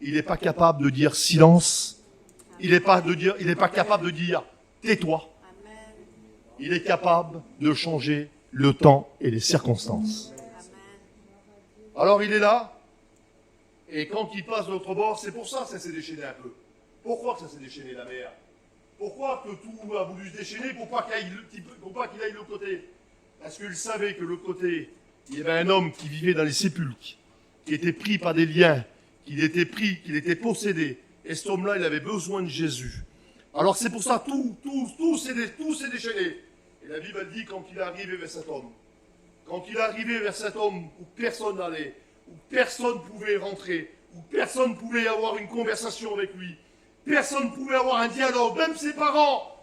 il n'est pas capable de dire silence? Il n'est pas capable de dire tais-toi? Il est capable de changer le temps et les circonstances. Alors il est là, et quand il passe de l'autre bord, c'est pour ça que ça s'est déchaîné un peu. Pourquoi que ça s'est déchaîné la mer? Pourquoi que tout a voulu se déchaîner pour pas qu'il aille de l'autre côté? Parce qu'il savait que de l'autre côté, il y avait un homme qui vivait dans les sépulcres, qui était pris par des liens, qu'il était possédé. Et cet homme-là, il avait besoin de Jésus. Alors c'est pour ça tout s'est déchaîné. Et la Bible dit quand il est arrivé vers cet homme, où personne n'allait, où personne pouvait rentrer, où personne pouvait avoir une conversation avec lui, personne pouvait avoir un dialogue, même ses parents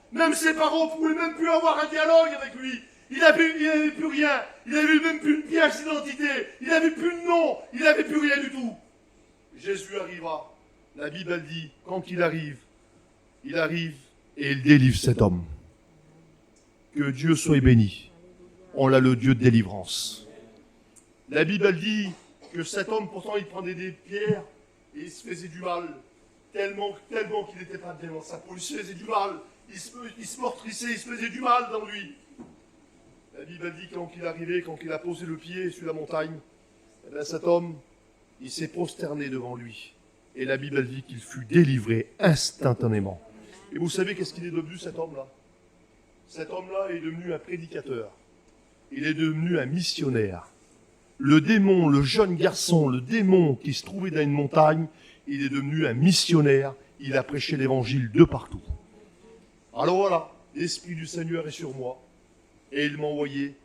pouvaient même plus avoir un dialogue avec lui. Il n'avait plus rien, il n'avait même plus une pièce d'identité, il n'avait plus de nom, il n'avait plus rien du tout. Jésus arriva. La Bible dit, quand il arrive et il délivre cet homme. Que Dieu soit béni. On a le Dieu de délivrance. La Bible dit que cet homme, pourtant, il prenait des pierres et il se faisait du mal. Tellement qu'il n'était pas bien dans sa peau. Il se faisait du mal. Il se meurtrissait, il se faisait du mal dans lui. La Bible dit quand il arrivait, quand il a posé le pied sur la montagne, eh bien, cet homme, il s'est prosterné devant lui. Et la Bible dit qu'il fut délivré instantanément. Et vous savez qu'est-ce qu'il est devenu, cet homme-là? Cet homme-là est devenu un prédicateur. Il est devenu un missionnaire. Le démon, le jeune garçon, le démon qui se trouvait dans une montagne, il est devenu un missionnaire. Il a prêché l'évangile de partout. Alors voilà, l'Esprit du Seigneur est sur moi, et il m'a envoyé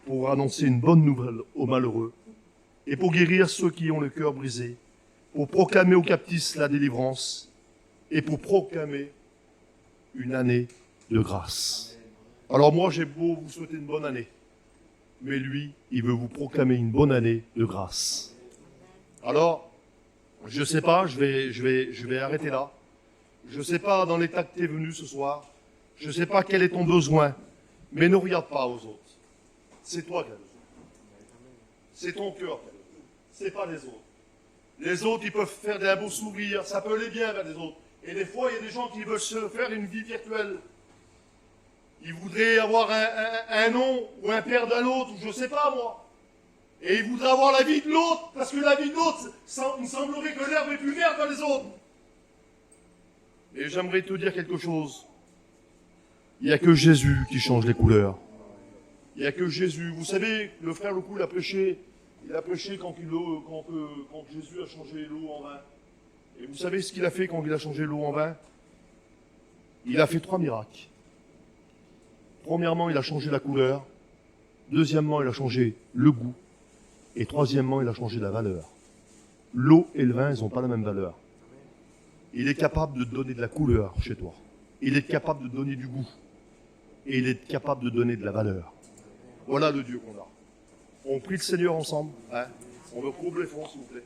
pour annoncer une bonne nouvelle aux malheureux, et pour guérir ceux qui ont le cœur brisé, pour proclamer aux captifs la délivrance, et pour proclamer une année de grâce. Alors moi, j'ai beau vous souhaiter une bonne année, mais lui, il veut vous proclamer une bonne année de grâce. Alors, je sais pas, je vais arrêter là. Je sais pas dans l'état que tu es venu ce soir. Je sais pas quel est ton besoin, mais ne regarde pas aux autres. C'est toi qui as besoin. C'est ton cœur qui a besoin. C'est pas les autres. Les autres, ils peuvent faire des beaux sourires, ça peut aller bien vers les autres. Et des fois, il y a des gens qui veulent se faire une vie virtuelle. Ils voudraient avoir un nom ou un père d'un autre, ou je sais pas moi. Et ils voudraient avoir la vie de l'autre, parce que la vie de l'autre, il semblerait que l'herbe est plus verte dans les autres. Et j'aimerais te dire quelque chose. Il n'y a que Jésus qui change les couleurs. Il n'y a que Jésus. Vous savez, le frère Lecou, il a prêché quand Jésus a changé l'eau en vin. Et vous savez ce qu'il a fait quand il a changé l'eau en vin? Il a fait 3 miracles. Premièrement, il a changé la couleur. Deuxièmement, il a changé le goût. Et troisièmement, il a changé la valeur. L'eau et le vin, ils n'ont pas la même valeur. Il est capable de donner de la couleur chez toi. Il est capable de donner du goût. Et il est capable de donner de la valeur. Voilà le Dieu qu'on a. On prie le Seigneur ensemble. Hein? On me prouve les fonds, s'il vous plaît.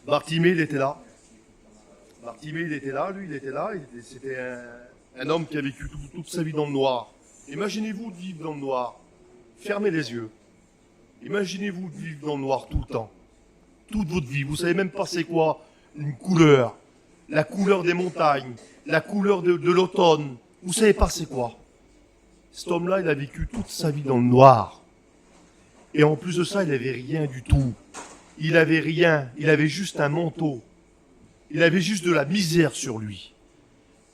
Bartimée, il était là. Bartimée, il était là, lui, il était là. C'était un homme qui a vécu toute sa vie dans le noir. Imaginez-vous de vivre dans le noir. Fermez les yeux. Imaginez-vous de vivre dans le noir tout le temps. Toute votre vie. Vous savez même pas c'est quoi une couleur. La couleur des montagnes. La couleur de l'automne. Vous savez pas c'est quoi. Cet homme-là, il a vécu toute sa vie dans le noir. Et en plus de ça, il n'avait rien du tout. Il avait rien. Il avait juste un manteau. Il avait juste de la misère sur lui.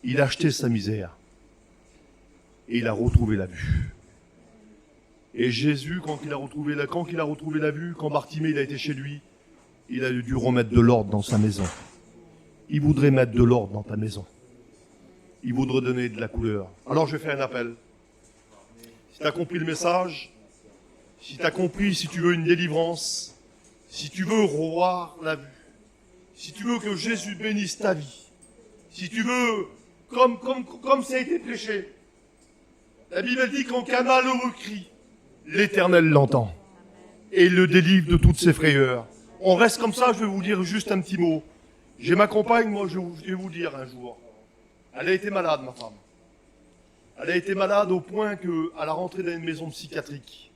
Il a acheté sa misère. Et il a retrouvé la vue. Et Jésus, quand il a retrouvé la vue, quand Bartimée il a été chez lui, il a dû remettre de l'ordre dans sa maison. Il voudrait mettre de l'ordre dans ta maison. Il voudrait donner de la couleur. Alors je fais un appel. Si tu as compris le message, si tu as compris, si tu veux une délivrance, si tu veux revoir la vue, si tu veux que Jésus bénisse ta vie, si tu veux, comme ça a été prêché, la Bible dit qu'en qu'un malheureux crie, l'Éternel l'entend et il le délivre de toutes ses frayeurs. On reste comme ça, je vais vous dire juste un petit mot. J'ai ma compagne, moi je vais vous dire un jour, elle a été malade, ma femme. Elle a été malade au point qu'elle a rentré dans une maison psychiatrique.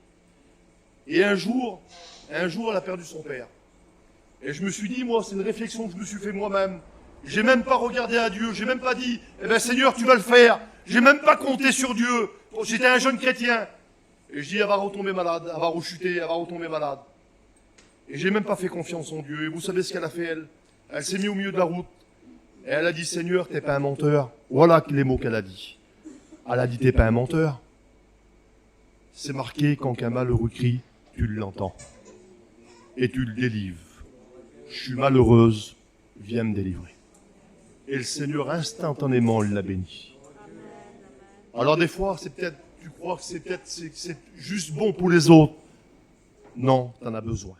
Et un jour, elle a perdu son père. Et je me suis dit, moi, c'est une réflexion que je me suis fait moi-même. J'ai même pas regardé à Dieu, j'ai même pas dit, eh ben Seigneur, tu vas le faire. J'ai même pas compté sur Dieu. J'étais un jeune chrétien. Et je dis, elle va retomber malade, elle va rechuter, elle va retomber malade. Et j'ai même pas fait confiance en Dieu. Et vous savez ce qu'elle a fait, elle? Elle s'est mise au milieu de la route. Et elle a dit, Seigneur, t'es pas un menteur. Voilà les mots qu'elle a dit. Elle a dit, t'es pas un menteur. C'est marqué, quand qu'un malheureux crie, tu l'entends. Et tu le délivres. Je suis malheureuse, viens me délivrer. Et le Seigneur, instantanément, l'a béni. Alors des fois, c'est peut-être, tu crois que c'est juste bon pour les autres. Non, t'en as besoin.